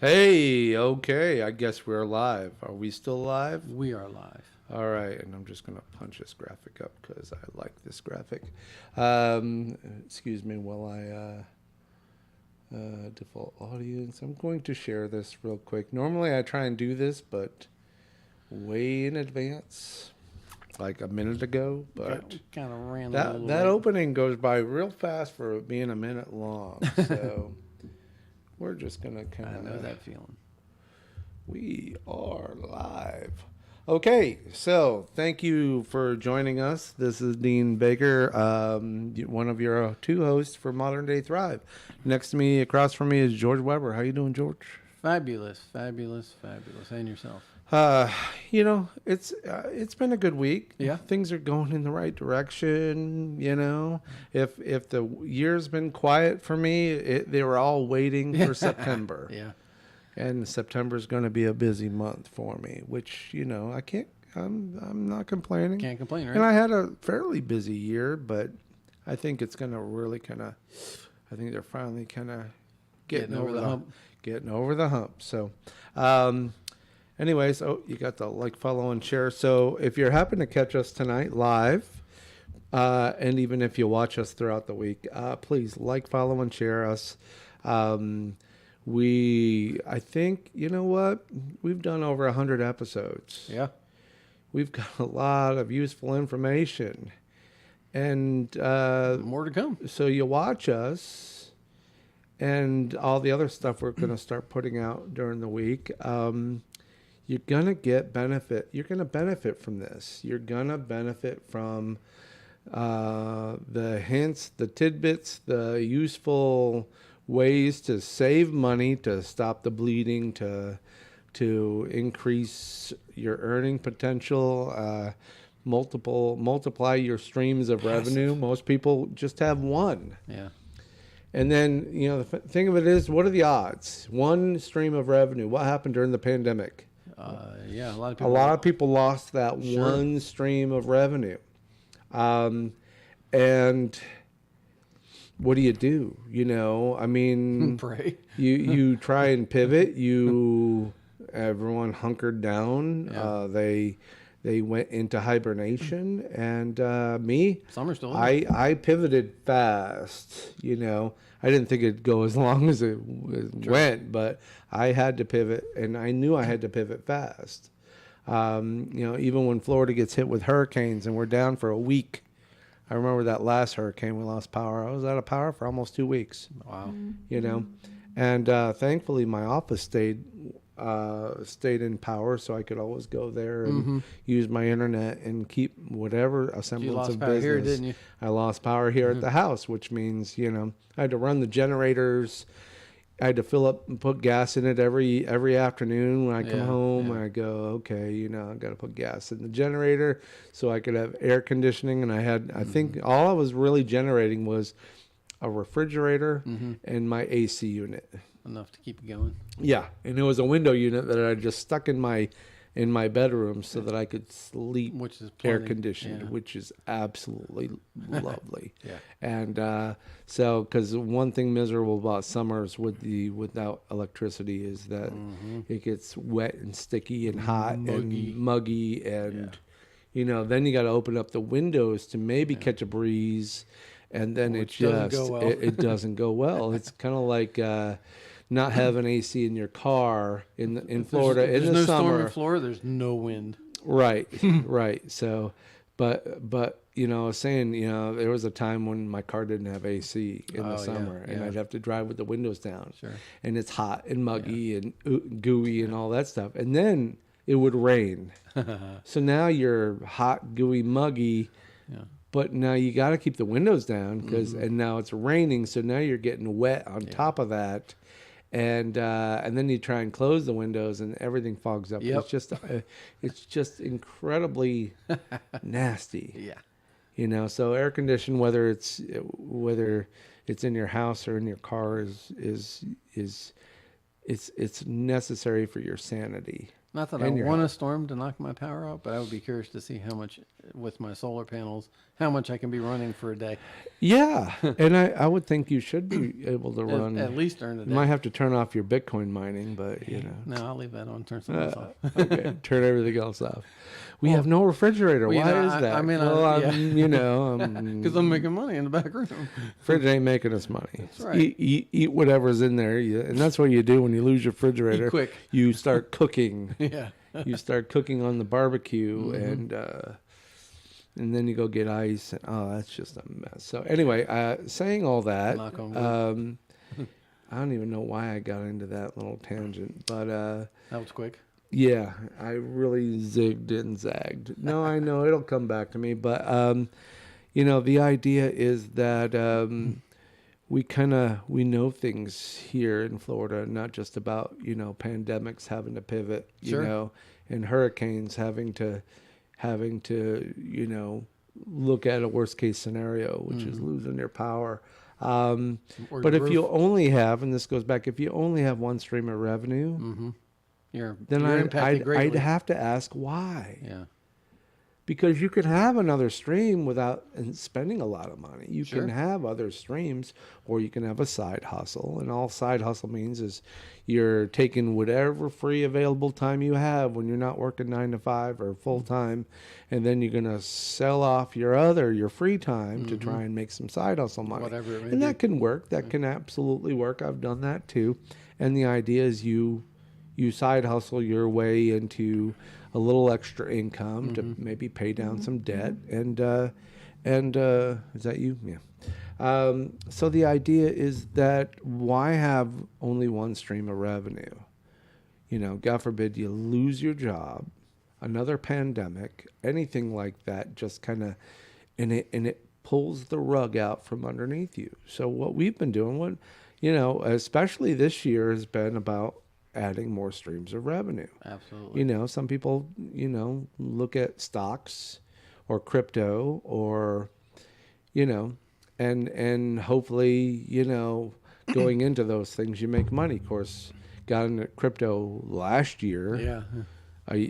Hey, okay, I guess we're live. Are we still live? We are live. All right, and I'm just going to punch this graphic up because I like this graphic. Excuse me while I default audience. I'm going to share this real quick. Normally I try and do this, but way in advance, like a minute ago. But kind of ran that opening goes by real fast for being a minute long. So we're just going to kind of... I know that feeling. We are live. Okay, so thank you for joining us. This is Dean Baker, one of your two hosts for Modern Day Thrive. Next to me, across from me, is George Weber. How you doing, George? Fabulous. And yourself? It's been a good week. Yeah, things are going in the right direction. You know, if the year's been quiet for me, they were all waiting for September. Yeah. And September is going to be a busy month for me, which, I can't, I'm not complaining. Can't complain, right? And I had a fairly busy year, but I think it's going to really I think they're finally kind of getting over the hump. Getting over the hump. So, anyways, you got the like, follow, and share. So if you're happen to catch us tonight live, and even if you watch us throughout the week, please like, follow, and share us. I think, you know what? We've done over 100 episodes. Yeah. We've got a lot of useful information. And more to come. So you watch us and all the other stuff we're going to start putting out during the week. You're going to get benefit. You're going to benefit from this. You're going to benefit from the hints, the tidbits, the useful ways to save money, to stop the bleeding, to increase your earning potential, multiply your streams of revenue. Most people just have one. Yeah. And then, the thing of it is, what are the odds? One stream of revenue. What happened during the pandemic? Yeah, a lot of people lost that one stream of revenue. And what do? Pray. you try and pivot. Everyone hunkered down. Yeah. They went into hibernation, and me, Some are still I pivoted fast. I didn't think it'd go as long as it went, but I had to pivot, and I knew I had to pivot fast. Even when Florida gets hit with hurricanes and we're down for a week. I remember that last hurricane, we lost power. I was out of power for almost 2 weeks. Wow. And thankfully my office stayed in power, so I could always go there and use my internet and keep whatever a semblance of business. You lost power here, didn't you? I lost power here at the house, which means, I had to run the generators. I had to fill up and put gas in it every afternoon when I come home. And I go, okay, I got to put gas in the generator so I could have air conditioning. And I think all I was really generating was a refrigerator and my AC unit. Enough to keep it going. Yeah, and it was a window unit that I just stuck in my in my bedroom so that I could sleep Which is air plenty, conditioned, yeah. which is absolutely lovely. Yeah. And so, because one thing miserable about summers without electricity is that it gets wet and sticky and hot and muggy, and then you got to open up the windows to maybe catch a breeze, and then Which doesn't go well. it doesn't go well. It's kind of like not having AC in your car in Florida There's in the no summer. storm in Florida. There's no wind. Right, right. So, but I was saying, there was a time when my car didn't have AC in the summer, and I'd have to drive with the windows down. Sure. And it's hot and muggy and gooey and all that stuff. And then it would rain. So now you're hot, gooey, muggy. Yeah. But now you got to keep the windows down and now it's raining, so now you're getting wet on top of that. And then you try and close the windows and everything fogs up. Yep. It's just incredibly nasty. Yeah. So air conditioning, whether it's in your house or in your car, is it's necessary for your sanity. Not that I want a storm to knock my power out, but I would be curious to see how much, with my solar panels, how much I can be running for a day. Yeah, and I would think you should be able to run At least during the day. You might have to turn off your Bitcoin mining, but No, I'll leave that on. Turn something else off. Okay, turn everything else off. We have no refrigerator. Well, Why is that? I mean, because I'm making money in the back room. Fridge ain't making us money. That's right. Eat whatever's in there, and that's what you do when you lose your refrigerator. Eat quick. You start cooking. Yeah. You start cooking on the barbecue, and then you go get ice. And, that's just a mess. So anyway, saying all that, Knock on wood. I don't even know why I got into that little tangent, but That was quick. yeah, I really zigged and zagged. No, I know it'll come back to me, but the idea is that we know things here in Florida, not just about pandemics having to pivot, Sure. And hurricanes having to look at a worst case scenario, which is losing their power. But if you only have, and this goes back, if you only have one stream of revenue, You're impacted I'd greatly. have to ask why. Yeah. Because you could have another stream without spending a lot of money. You Sure. can have other streams, or you can have a side hustle. And all side hustle means is you're taking whatever free available time you have when you're not working 9 to 5 or full time, and then you're gonna sell off your free time to try and make some side hustle money. Whatever it may and be. that can work. That can absolutely work. I've done that too. And the idea is you side hustle your way into a little extra income to maybe pay down some debt, and is that you? Yeah. So the idea is that why have only one stream of revenue? God forbid you lose your job, another pandemic, anything like that, just kind of, and it pulls the rug out from underneath you. So what we've been doing, especially this year, has been about adding more streams of revenue. Absolutely. Some people, look at stocks or crypto or, and hopefully, going into those things, you make money. Of course, got into crypto last year,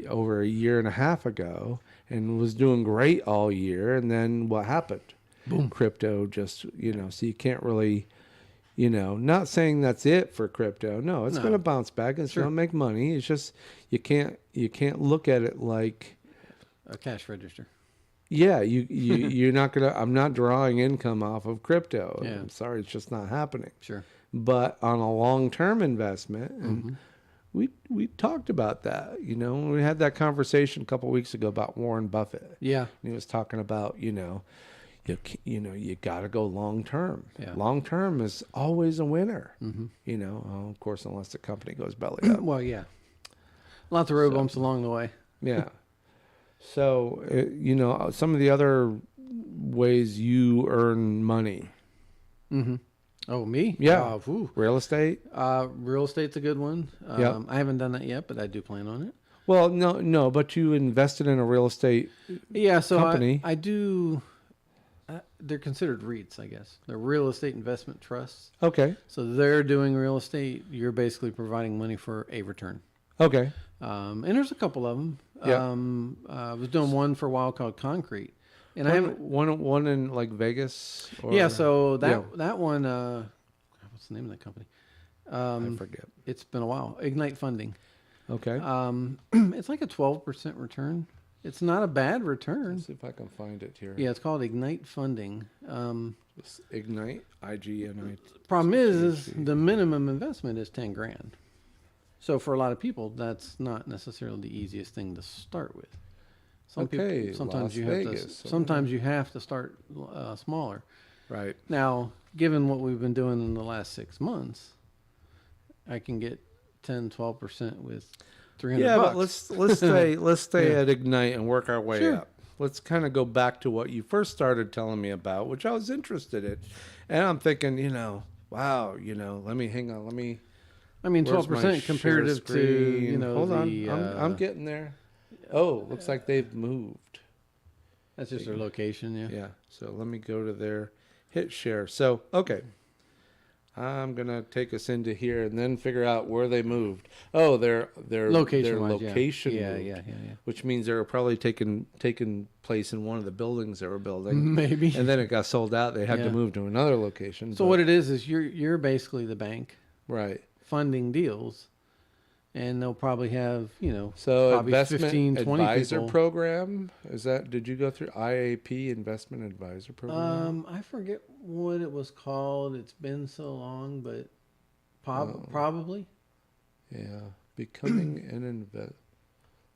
over a year and a half ago, and was doing great all year. And then what happened? Boom. Crypto just, so you can't really, not saying that's it for crypto. No, it's going to bounce back and it's going to make money. It's just you can't look at it like A cash register. Yeah, you're not gonna. I'm not drawing income off of crypto. Yeah. I'm sorry, it's just not happening. Sure. But on a long-term investment, and we talked about that. We had that conversation a couple of weeks ago about Warren Buffett. Yeah. And he was talking about you got to go long term. Yeah. Long term is always a winner. Of course, unless the company goes belly up. Well, yeah. Lots of road bumps along the way. Yeah. So, some of the other ways you earn money. Mm-hmm. Oh, me? Yeah. Real estate. Real estate's a good one. Yeah. I haven't done that yet, but I do plan on it. Well, no, but you invested in a real estate company. I do. They're considered REITs, I guess. They're real estate investment trusts. Okay. So they're doing real estate. You're basically providing money for a return. Okay. And there's a couple of them. Yeah. I was doing one for a while called Concrete, and I haven't. One in like Vegas. Or, Yeah, so that yeah, that one. What's the name of that company? I forget. It's been a while. Ignite Funding. Okay. It's like a 12% return. It's not a bad return. Let's see if I can find it here. Yeah, it's called Ignite Funding. Just Ignite, IGNI. Problem is the minimum investment is 10 grand. So for a lot of people, that's not necessarily the easiest thing to start with. Okay, sometimes Las you Vegas. have to. Sometimes you have to start smaller. Right. Now, given what we've been doing in the last 6 months, I can get 10-12% with $300. Yeah, but let's stay Yeah. at Ignite and work our way Sure. up. Let's kind of go back to what you first started telling me about, which I was interested in, and I'm thinking, wow, let me hang on, let me. I mean, Where's my 12% comparative share to screen? Hold the. on, I'm getting there. Oh, looks like they've moved. That's just their location, yeah. Yeah, so let me go to their hit share. So okay, I'm gonna take us into here and then figure out where they moved. Oh, their Location-wise, location yeah. moved, Yeah. which means they were probably taking place in one of the buildings they were building, Maybe. and then it got sold out. They had to Yeah. move to another location. So what it is you're basically the bank right? funding deals, and they'll probably have So probably investment 15, 20 advisor people. program, is that? Did you go through IAP investment advisor program? I forget what it was called. It's been so long, but probably. Yeah, becoming an invest.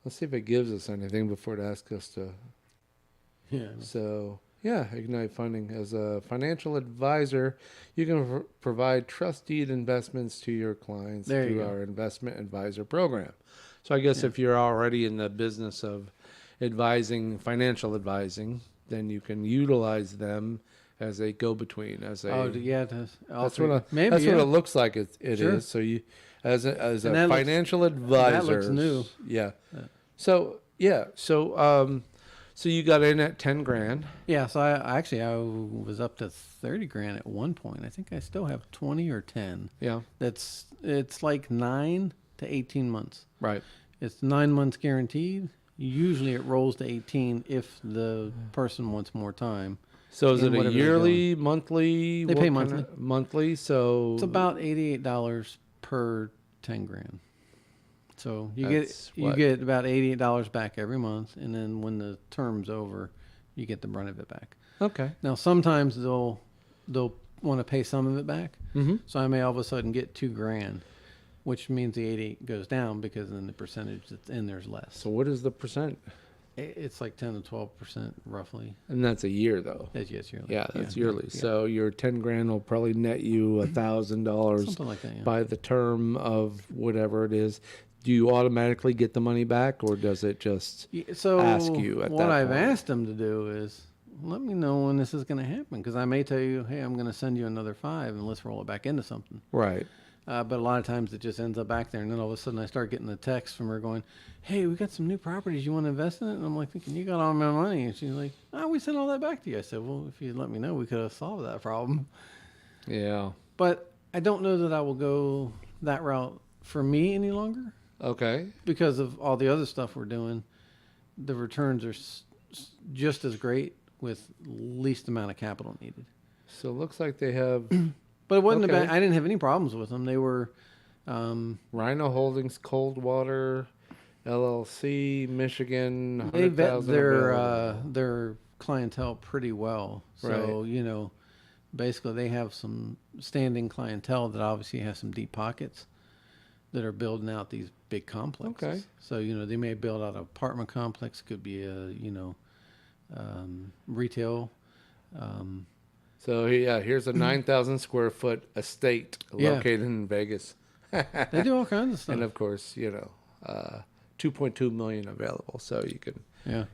Let's see if it gives us anything before it asks us to. Yeah. So, yeah, Ignite Funding. As a financial advisor, you can provide trusted investments to your clients There you through go. our investment advisor program. So, I guess if you're already in the business of financial advising, then you can utilize them as a go-between, as a. That's what maybe what it looks like. It Sure. is. So you, as a And that looks- financial advisor, that looks new. Yeah. So yeah. So you got in at 10 grand. Yeah, so I was up to 30 grand at one point. I think I still have 20 or 10. Yeah. It's like 9 to 18 months. Right. It's 9 months guaranteed. Usually it rolls to 18 if the person wants more time. So is And it a whatever they're yearly, monthly? They What pay kind monthly. of- monthly. So It's about $88 per 10 grand. So you That's what? get about $88 back every month, and then when the term's over, you get the brunt of it back. Okay. Now sometimes they'll want to pay some of it back, Mm-hmm. so I may all of a sudden get 2 grand, which means the 88 goes down because then the percentage that's in there's less. So what is the percent? It's like 10 to 12% roughly. And that's a year though. That's yearly. Yeah, that's yearly. Yeah. So your 10 grand will probably net you $1,000 Something like that. Yeah. by the term of whatever it is. Do you automatically get the money back, or does it just So ask you at what that I've point? asked them to do is let me know when this is going to happen, because I may tell you, hey, I'm going to send you another 5 and let's roll it back into something. Right? But a lot of times it just ends up back there, and then all of a sudden I start getting a text from her going, hey, we got some new properties, you want to invest in it? And I'm like thinking, you got all my money. And she's like, oh, we sent all that back to you. I said, well, if you'd let me know, we could have solved that problem. Yeah. But I don't know that I will go that route for me any longer, Okay. because of all the other stuff we're doing. The returns are just as great with least amount of capital needed. So it looks like they have But it wasn't Okay. I didn't have any problems with them. They were, Rhino Holdings, Coldwater, LLC, Michigan. they vet 100,000 available. their clientele pretty well. So, Right. basically they have some standing clientele that obviously has some deep pockets that are building out these big complexes. Okay. So, they may build out an apartment complex, could be a, retail. So yeah, here's a 9,000 square foot estate Yeah. located in Vegas, They do all kinds of stuff. and of course, 2.2 million available. So you can, Yeah.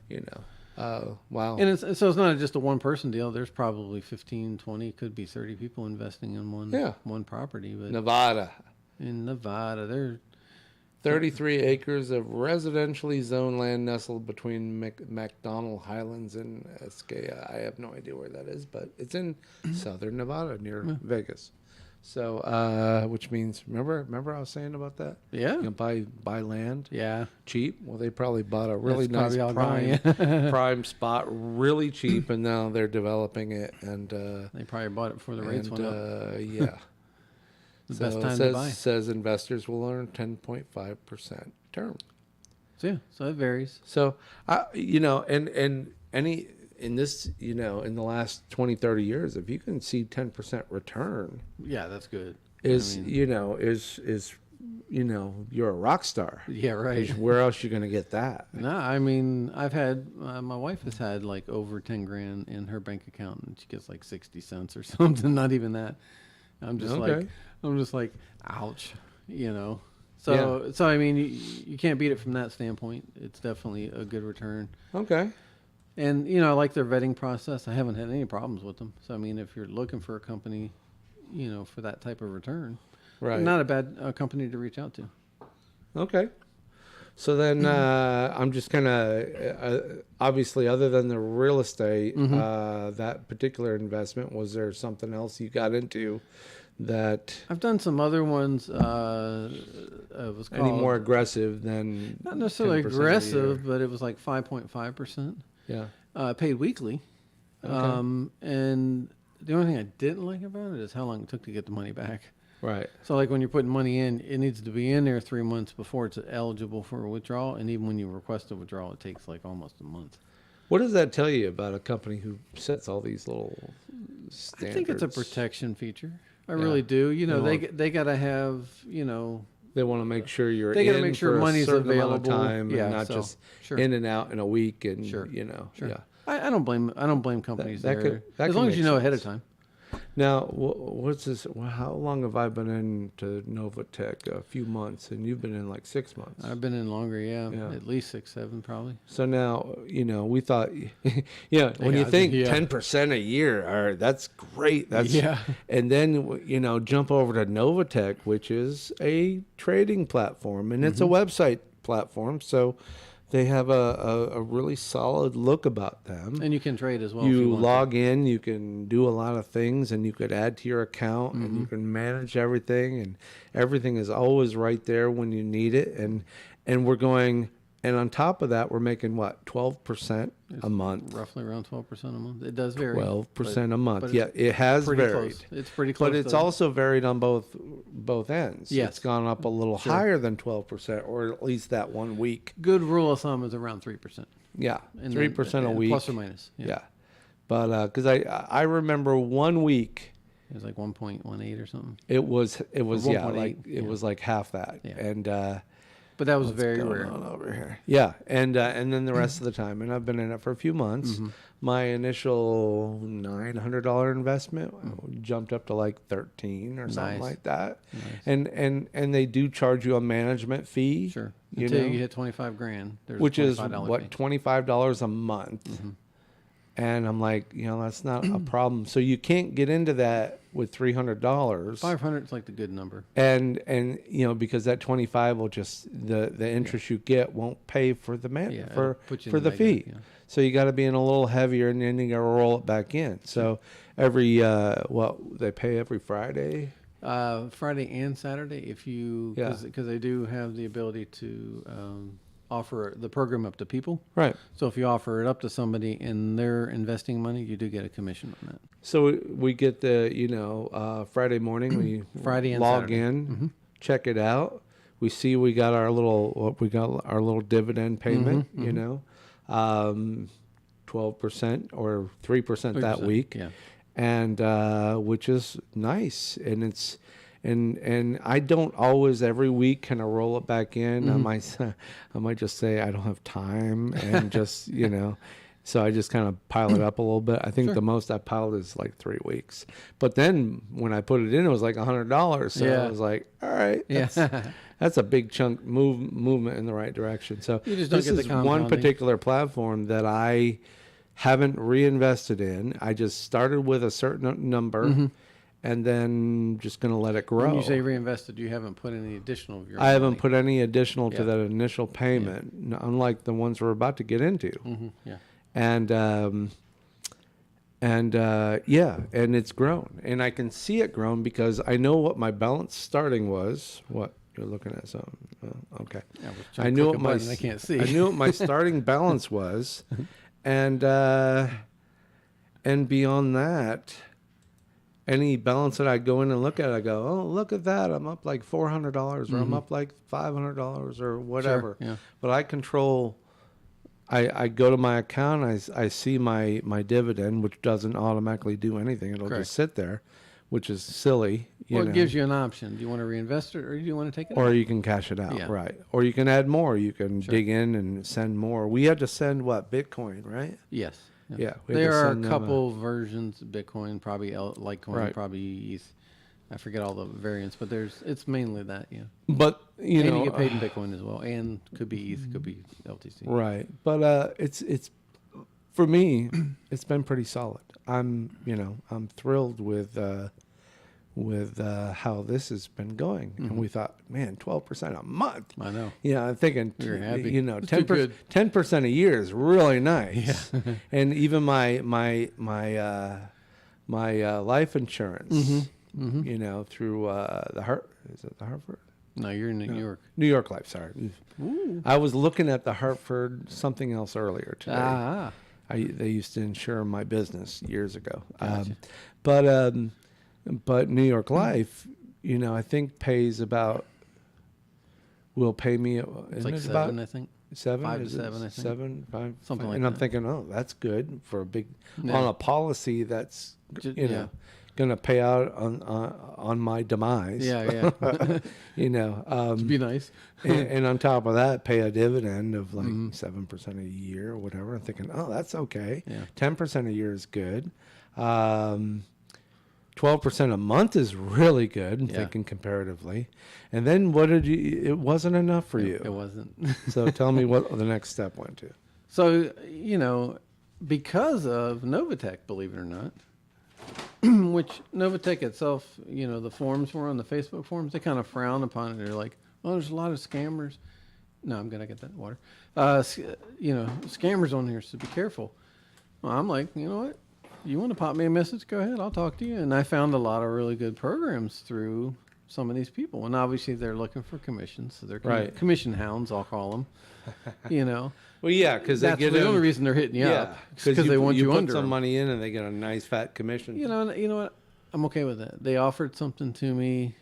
wow. And so it's not just a one person deal. There's probably 15, 20, could be 30 people investing in one property. But Nevada, in Nevada, they're 33 acres of residentially zoned land nestled between McDonald Highlands and Escaya. I have no idea where that is, but it's in southern Nevada near Vegas. So, which means, remember I was saying about that? Yeah. You can buy land Yeah. cheap. Well, they probably bought a really That's nice probably all prime gone, prime spot, really cheap, and now they're developing it. And They probably bought it before the rates went up. yeah, The so best time it to buy. says investors will earn 10.5% term. So yeah, so it varies. So, and any in this, in the last 20, 30 years, if you can see 10% return, Yeah, that's good. is I mean- you're a rock star. Yeah, right. 'Cause where else you going to get that? No, I mean, I've had my wife has had like over 10 grand in her bank account, and she gets like 60 cents or something. Not even that. I'm just Okay. like, ouch, So, I mean, you can't beat it from that standpoint. It's definitely a good return. Okay. And, I like their vetting process. I haven't had any problems with them. So, I mean, if you're looking for a company, for that type of return, Right. not a bad company to reach out to. Okay. So then I'm just kind of, obviously, other than the real estate, that particular investment, was there something else you got into that I've done some other ones. It was called, any more aggressive than not necessarily 10% a year? aggressive, but it was like 5.5%. Yeah. Paid weekly. Okay. And the only thing I didn't like about it is how long it took to get the money back. Right. So, like when you're putting money in, it needs to be in there 3 months before it's eligible for a withdrawal. And even when you request a withdrawal, it takes like almost a month. What does that tell you about a company who sets all these little standards? I think it's a protection feature. I Yeah. really do. They They got to have, They want to make sure you're They gotta in make sure for money's a certain amount of available. time Yeah, and not so, just sure. in and out in a week and Sure. Sure. yeah. I don't blame companies that there. could- that as could long as make you know ahead of sense. time. Now, what's this? How long have I been into Novatech? A few months, and you've been in like 6 months. I've been in longer, yeah. Yeah. At least 6, 7 probably. So now, we thought, when you think 10% a year, that's great. That's Yeah. And then, jump over to Novatech, which is a trading platform, and it's a website platform. So they have a really solid look about them. And you can trade as well. if You want log in, you can do a lot of things, and you could add to your account, and you can manage everything, and everything is always right there when you need it. And we're going, and on top of that, we're making what, 12% a month? roughly around 12% a month. It does vary. 12% a month. but Yeah, it has pretty varied. close. It's pretty close. But it's to- also varied on both ends. Yes. It's gone up a little Sure. higher than 12%, or at least that 1 week. good rule of thumb is around 3%. Yeah, And 3% a then- week. plus or minus. Yeah. But because I remember 1 week, It was like 1.18 or something. it was 1.8, like it yeah. was like half that. Yeah. And But that was what's very going rare. on over here? Yeah, and then the rest of the time, and I've been in it for a few months. My initial $900 investment jumped up to like 13 or something Nice. like that. Nice. And they do charge you a management fee. Sure. You Until know, you hit 25 grand. There's which a is $25 what, fee. $25 a month. And I'm like, that's not a problem. So you can't get into that with $300. 500 is like the good number. And because that 25 will just the interest you get won't pay for the Yeah, it'll for put you for in the the negative, fee. yeah. So you got to be in a little heavier, and then you got to roll it back in. So every they pay every Friday. Friday and Saturday, if you Yeah. because they do have the ability to offer the program up to people. Right. So if you offer it up to somebody and they're investing money, you do get a commission on that. So we get the Friday morning we Friday and log Saturday. in, check it out. We see we got our little dividend payment. 12% or 3% that 3%, week. yeah. And which is nice, and it's and I don't always every week kind of roll it back in. I might just say I don't have time, and just so I just kind of pile it up a little bit. I think the most I piled is like 3 weeks, but then when I put it in, it was like $100. So Yeah. I was like, all right, that's a big chunk movement in the right direction. So You just don't this get the is one compounding. particular platform that I haven't reinvested in. I just started with a certain number, and then just going to let it grow. When you say reinvested, you haven't put any additional of your I own haven't money. put any additional to Yeah. that initial payment, unlike the ones we're about to get into. Yeah. And And yeah, and it's grown, and I can see it grown because I know what my balance starting was. What you're looking at? Something? Oh, okay. Yeah, I was I trying to knew click what a my button, I can't see. I knew what my starting balance was, and beyond that, any balance that I go in and look at, I go, oh, look at that, I'm up like $400, or I'm up like $500, or whatever. Sure, yeah. But I control. I go to my account. I see my dividend, which doesn't automatically do anything. It'll Correct. just sit there, which is silly. Well, know. it gives you an option. Do you want to reinvest it, or do you want to take it Or out? you can cash it out, Yeah. right? Or you can add more. You can Sure. dig in and send more. We had to send what, Bitcoin, right? Yes. Yeah, we had There to are a send them couple versions of Bitcoin, probably Litecoin, Right. probably ETH. I forget all the variants, but it's mainly that, yeah. But you And know, you get paid in Bitcoin as well, and could be ETH, could be LTC. right? But it's for me, it's been pretty solid. I'm thrilled with how this has been going. And we thought, man, 12% a month. I know. Yeah, I'm thinking, You're happy. You It's too good. 10% a year is really nice. Yeah. And even my life insurance, you know, through is it the Hartford? No, you're in New York. New York Life, sorry. Ooh. I was looking at the Hartford something else earlier today. Ah. They used to insure my business years ago. Gotcha. But New York Life, you know, I think will pay me. It's like isn't it 7, about I think. 7? 5 to Is it 7, I think. 7, 5, Something like and I'm that. thinking, oh, that's good for a big Yeah. on a policy that's Yeah. going to pay out on my demise. Yeah, yeah. You know, It'd be nice. and on top of that, pay a dividend of like Mm-hmm. 7% a year or whatever. I'm thinking, oh, that's okay. Yeah. 10% a year is good. 12% a month is really good. I'm Yeah. thinking comparatively. And then it wasn't enough for you. It wasn't. So tell me what the next step went to. So, you know, because of Novatech, believe it or not, which Novatech itself, you know, the forums were on the Facebook forums, they kind of frown upon it. They're like, oh, there's a lot of scammers. No, I'm going to get that water. You know, scammers on here, so be careful. Well, I'm like, you know what? You want to pop me a message? Go ahead. I'll talk to you. And I found a lot of really good programs through some of these people. And obviously they're looking for commissions. So they're Right. commission hounds, I'll call them, you know. Well, yeah, because they That's get the only reason they're hitting you up. Because they want you put under some 'em. money in and they get a nice fat commission. You know what? I'm okay with that. They offered something to me,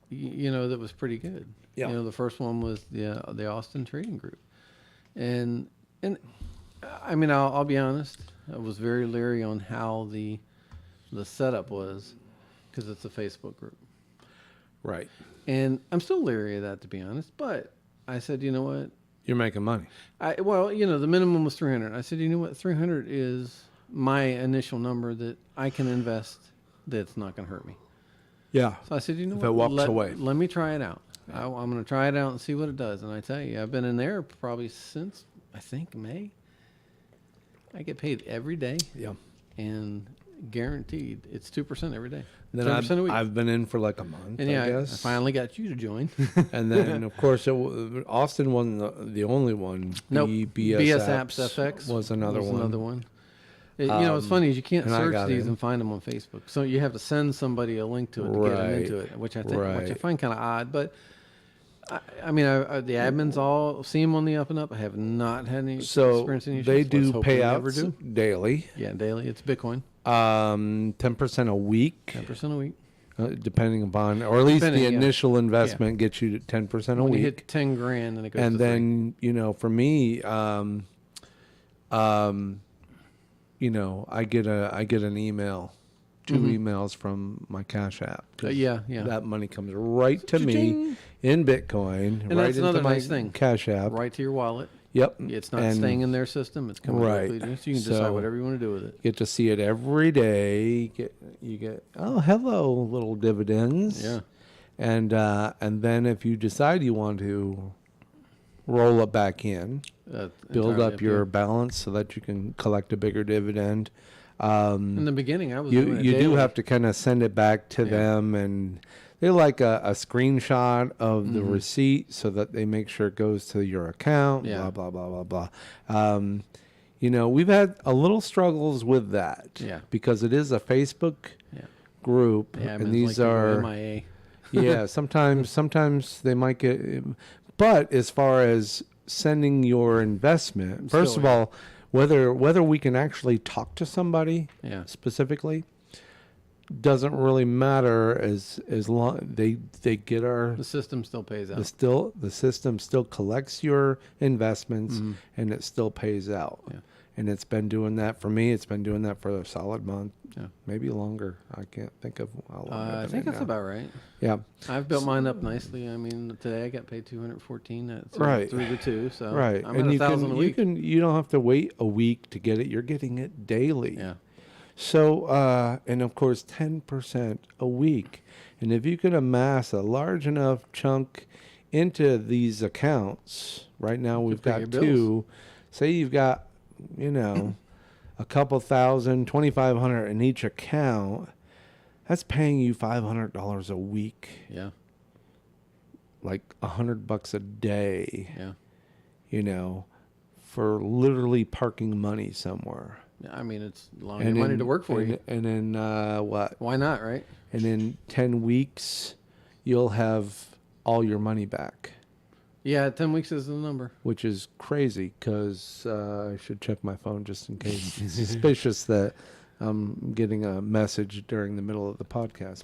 you know, that was pretty good. Yeah. You know, the first one was the Austin Trading Group, and I mean, I'll be honest. I was very leery on how the setup was, because it's a Facebook group, Right. and I'm still leery of that, to be honest. But I said, you know what? You're making money. Well, you know, the minimum was 300. I said, you know what? 300 is my initial number that I can invest. That's not going to hurt me. Yeah. So I said, you know If what? it walks away. Let me try it out. I'm going to try it out and see what it does. And I tell you, I've been in there probably since, I think, May. I get paid every day, Yeah. and guaranteed it's 2% every day. Then 2% a week. I've been in for like a month, and yeah, I I guess. finally got you to join. And then, of course, Austin wasn't the only one. Nope. BS Apps FX was another one. Another one. You know, what's funny is you can't and I search got these in. and find them on Facebook. So you have to send somebody a link to it to get them Right. into it, which I Right. find kind of odd. But I mean, the admins all seem on the up and up. I have not had any So experience in issues. they Let's do hope we never payouts do. daily. Yeah, daily. It's Bitcoin, 10% a week, 10% a week. depending upon, or at least the Depending, yeah. initial investment gets you to 10% a When you week. hit 10 grand, and it goes And to 3. then, you know, for me, you know, I get an email, 2 emails from my Cash App. 'Cause yeah. That money comes right to me Cha-ching. in Bitcoin, And right that's into another my nice thing. Cash App. Right to your wallet. Yep. It's not And staying in their system. It's coming Right. directly to you. So you can decide So- whatever you want to do with it. Get to see it every day. You get oh, hello, little dividends. Yeah. And then if you decide you want to roll it back in, build Entirely up to your you. balance so that you can collect a bigger dividend. In the beginning, I was doing it You do daily. have to kind of send it back to them, and they like a screenshot of the receipt so that they make sure it goes to your account. Yeah. Blah blah blah blah blah. You know, we've had a little struggles with that. Yeah. Because it is a Facebook Yeah. group, Yeah. I and mean, these it's like are MIA. yeah. Sometimes they might get, but as far as sending your investment, first Still, of all, whether we can actually talk to somebody Yeah. specifically doesn't really matter as long they get our The system still pays out. the system still collects your investments and it still pays out. Yeah. And it's been doing that for me. It's been doing that for a solid month, Yeah. maybe longer. I can't think of how long. I I've think been that's in now. about right. Yeah. I've built mine up nicely. I mean, today I got paid 214 Right. through the two. So Right. I'm And at you 1,000 a week. you don't have to wait a week to get it. You're getting it daily. Yeah. So, and of course, 10% a week. And if you can amass a large enough chunk into these accounts, right now we've pay got your bills. two. Say you've got, you know, a couple thousand, 2,500 in each account. That's paying you $500 a week, Yeah. like $100 a day, Yeah. you know, for literally parking money somewhere. Yeah, I mean, it's allowing your money to work for you. And then what? Why not, right? And in 10 weeks, you'll have all your money back, Yeah, 10 weeks is the number. which is crazy because I should check my phone just in case. It's suspicious that I'm getting a message during the middle of the podcast.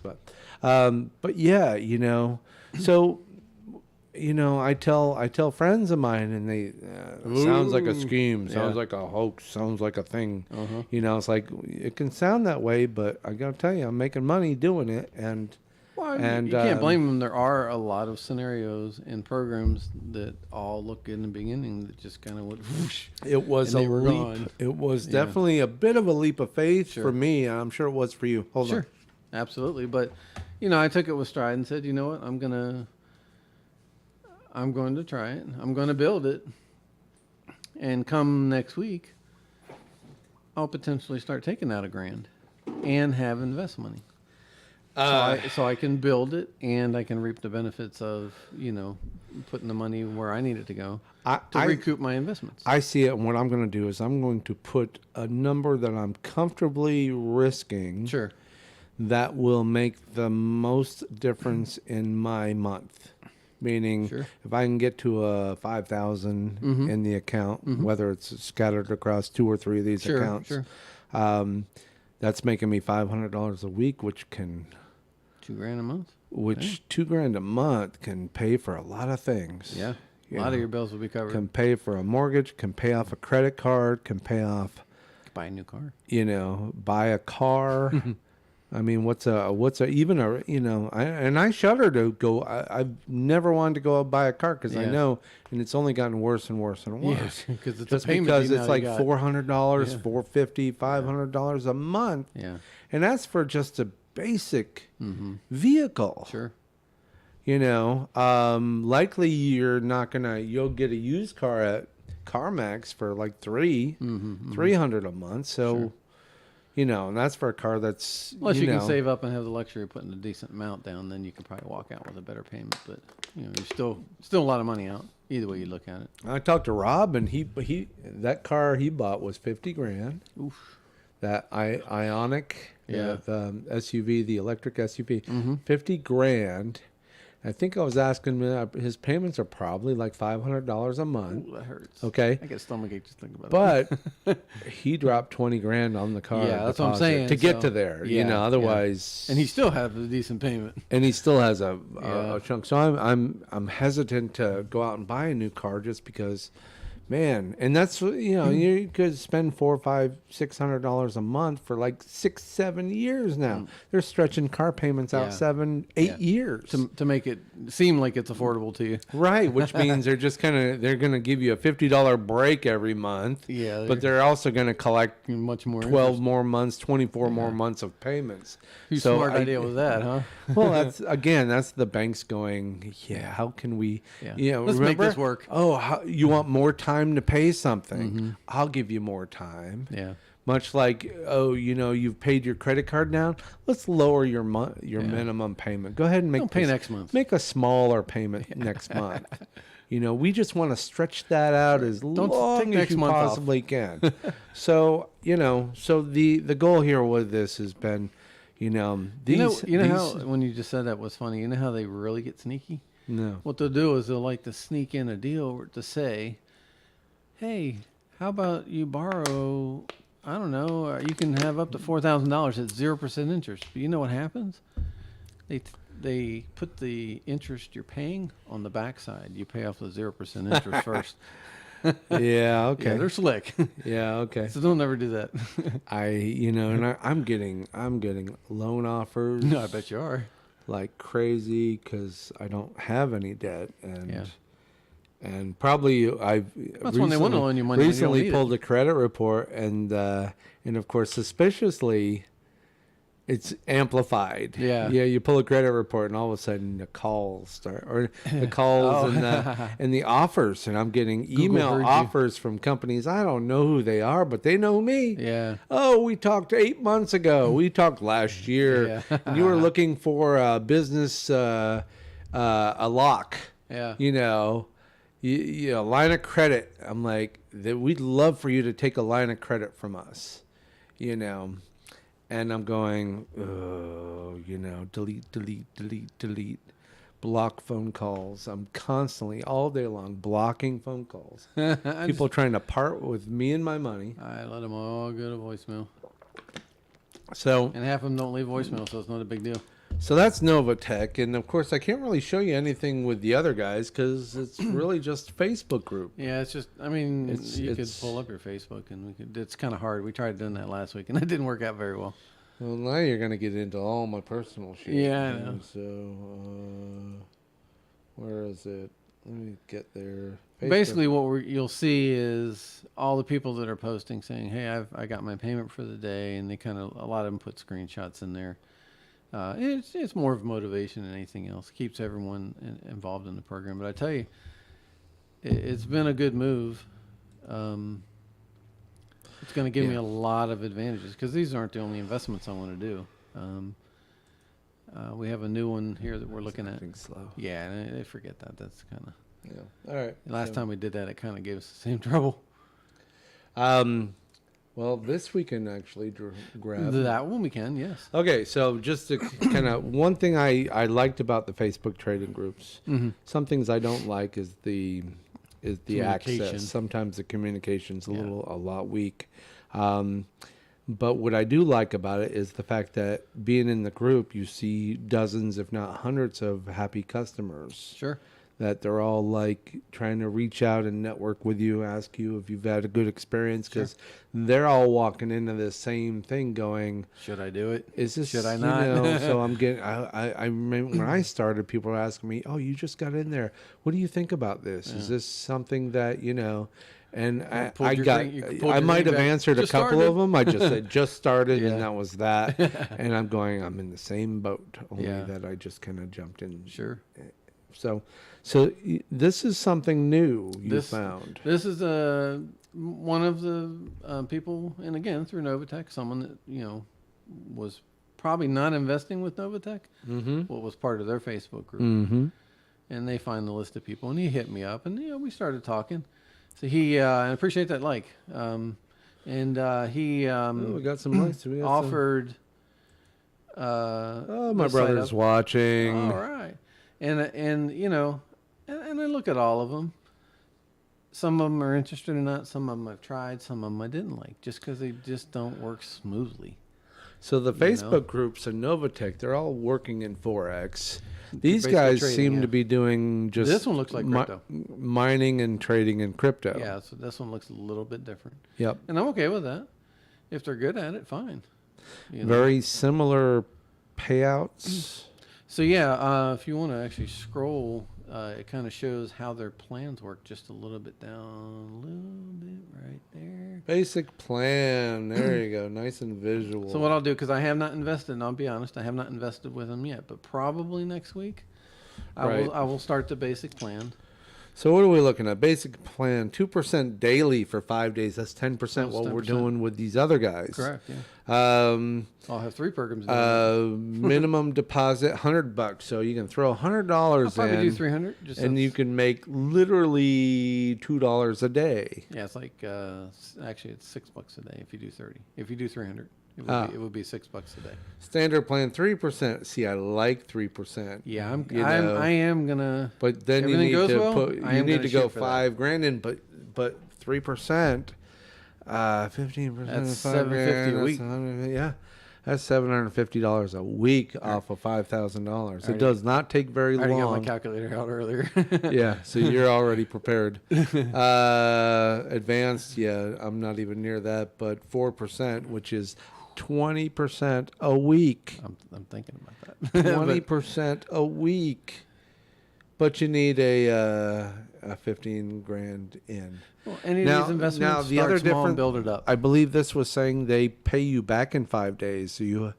But yeah, you know, so, you know, I tell friends of mine and they, sounds like a scheme, sounds Yeah. like a hoax, sounds like a thing. Uh-huh. You know, it's like, it can sound that way, but I got to tell you, I'm making money doing it. And Well, And, you can't um, blame them. There are a lot of scenarios and programs that all look good in the beginning that just kind of went whoosh. it was And a they were leap. gone. It was Yeah. definitely a bit of a leap of faith Sure. for me. And I'm sure it was for you. Hold Sure, absolutely. But you know, I took it with stride and said, you know what, I'm going to try it. I'm going to build it, and come next week, I'll potentially start taking out $1,000 and have invest money. So I can build it and I can reap the benefits of, you know, putting the money where I need it to go to I recoup my investments. I see it. And what I'm going to do is I'm going to put a number that I'm comfortably risking Sure. that will make the most difference in my month. Meaning, Sure. if I can get to a 5,000 in the account, whether it's scattered across 2 or 3 of these Sure, accounts, sure. that's making me $500 a week, which can, $2,000 a month. $2,000 a month can pay for a lot of things. Yeah. A You lot know, of your bills will be covered. can pay for a mortgage, can pay off a credit card, can pay off, Buy a new car. you know, buy a car. I mean, what's even a, you know, I shudder to go. I've never wanted to go out buy a car because I Yeah. know, and it's only gotten worse and worse and worse. because it's Just a payment because you it's now like you got. $400, Yeah. $450, $500 a month, Yeah. and that's for just a basic vehicle. Sure. You know, likely you'll get a used car at CarMax for like $300 a month. So, Sure. you know, and that's for a car that's, Unless you know, can save up and have the luxury of putting a decent amount down, then you can probably walk out with a better payment. But you know, you're still a lot of money out. Either way you look at it. I talked to Rob, and he that car he bought was $50,000. Oof. That Ionic, Yeah. the SUV, the electric SUV, $50,000. I think I was asking him, his payments are probably like $500 a month. Ooh, that hurts. Okay, I get stomachache just thinking about it. but he dropped $20,000 on the car. Yeah, that's what I'm deposit saying, to get so- to there. yeah, You know, yeah. otherwise, And he still has a decent payment. and he still has a Yeah. chunk. So I'm hesitant to go out and buy a new car just because, man. And that's, you know, you could spend $400, $500, $600 a month for like 6-7 years now. They're stretching car payments out Yeah. 7-8 years. To make it seem like it's affordable to you. Right, which means they're going to give you a $50 break every month. Yeah, But they're also going to collect much more 12 more months, 24 more months of payments. Whose So smart I- idea was that, huh? Well, that's the banks going, yeah, how can we, Yeah. you know, Let's make remember? this work. Oh, you want more time to pay something? I'll give you more time. Yeah. Much like, oh, you know, you've paid your credit card down. Let's lower your minimum payment. Go ahead and make Don't pay next month. Make a smaller payment next month. we just want to stretch that out as Don't long take as next you month off. possibly can. So, so the goal here with this has been, these. You know how these, when you just said that was funny. You know how they really get sneaky. no. What they'll do is they'll like to sneak in a deal to say, "Hey, how about you borrow? I don't know. You can have up to $4,000 at 0% interest." But you know what happens? They put the interest you're paying on the backside. You pay off the 0% interest first. Yeah. Okay. Yeah, they're slick. Yeah. Okay. So don't ever do that. I'm getting loan offers. No, I bet you are. Like crazy because I don't have any debt, and Yeah. and probably I've That's when they want to loan you money when you don't recently need pulled a credit report, and of course suspiciously it's amplified. Yeah. You pull a credit report and all of a sudden the calls start, or the calls Oh. and the offers, and I'm getting Google email heard you. offers from companies. I don't know who they are, but they know me. Yeah. Oh, we talked 8 months ago. We talked last year. Yeah. And you were looking for a business, a lock, Yeah. line of credit. I'm like, we'd love for you to take a line of credit from us, And I'm going, delete, block phone calls. I'm constantly, all day long, blocking phone calls. People trying to part with me and my money. I let them all go to voicemail. So And half of them don't leave voicemail, so it's not a big deal. So that's Novatech, and of course I can't really show you anything with the other guys because it's really just Facebook group. Yeah, it's just, you could it's- pull up your Facebook, and it's kind of hard. We tried doing that last week, and it didn't work out very well. Well, now you're gonna get into all my personal shit. Yeah, I know. So, where is it? Let me get there. Facebook. Basically, what you'll see is all the people that are posting saying, "Hey, I got my payment for the day," and a lot of them put screenshots in there. It's more of motivation than anything else. Keeps everyone involved in the program. But I tell you, it's been a good move. It's going to give me a lot of advantages because these aren't the only investments I want to do. We have a new one here that we're looking at. Something slow. Yeah, and I forget that. That's kind of Yeah. All right. last time we did that. It kind of gave us the same trouble. Well, this we can actually grab. That one we can, yes. Okay, so just to kind of one thing I liked about the Facebook trading groups. Mm-hmm. Some things I don't like is the Communication. access. Sometimes the communication's a Yeah. lot weak. But what I do like about it is the fact that being in the group, you see dozens, if not hundreds, of happy customers. Sure. That they're all like trying to reach out and network with you, ask you if you've had a good experience, because they're all walking into this same thing going, Should I do it? is this, Should I not? so I'm getting, I remember when I started, people were asking me, oh, you just got in there. What do you think about this? Is this something that, and I pulled your got, thing- you pulled I your might thing have back. answered Just a couple started. of them. I just said, just started, Yeah. and that was that. And I'm in the same boat, only Yeah. that I just kind of jumped in. Sure. So this is something new you found. This is one of the people, and again through Novatech, someone that was probably not investing with Novatech. Mm-hmm. What was part of their Facebook group, Mm-hmm. and they find the list of people, and he hit me up, and we started talking. So I appreciate that like, he We got some likes. We got offered. Oh, my the site brother's up. watching. All right, and I look at all of them. Some of them are interested or not. Some of them I've tried. Some of them I didn't like, just because they just don't work smoothly. So the You know? Facebook groups and Novatech, they're all working in Forex. These Basically guys trading, seem yeah. to be doing just This one looks like crypto. mining and trading in crypto. Yeah, so this one looks a little bit different, Yep. and I'm okay with that. If they're good at it, fine. Very similar payouts. So yeah, if you want to actually scroll, it kind of shows how their plans work just a little bit down, a little bit right there. Basic plan. There you go. Nice and visual. So what I'll do, because I have not invested, and I'll be honest, I have not invested with them yet, but probably next week, I Right. will start the basic plan. So what are we looking at? Basic plan, 2% daily for 5 days. That's 10% That's what we're 10%. doing with these other guys. Correct. Yeah. Um, I'll have 3 programs. Doing that. minimum deposit $100, so you can throw $100 I'll probably do in, 300. and you can make literally $2 a day. Yeah, it's like actually it's $6 a day if you do 30. If you do 300, it would be $6 a day. Standard plan 3%. See, I like 3%. Yeah, know. I am gonna. But then you everything need goes to well, put. I You am need gonna to go shoot for that. $5,000 in, but 3%, 15%. That's of $5,000, $750 a week. Yeah, that's $750 a week off of $5,000. It does not take very I already got my long. calculator out earlier. Yeah, so you're already prepared. Advanced, yeah, I'm not even near that, but 4%, which is 20% a week. I'm thinking about that. 20% a week. But you need a 15 grand in. Well, any Now- of these investments, now the start other small and different- build it up. I believe this was saying they pay you back in 5 days. So you,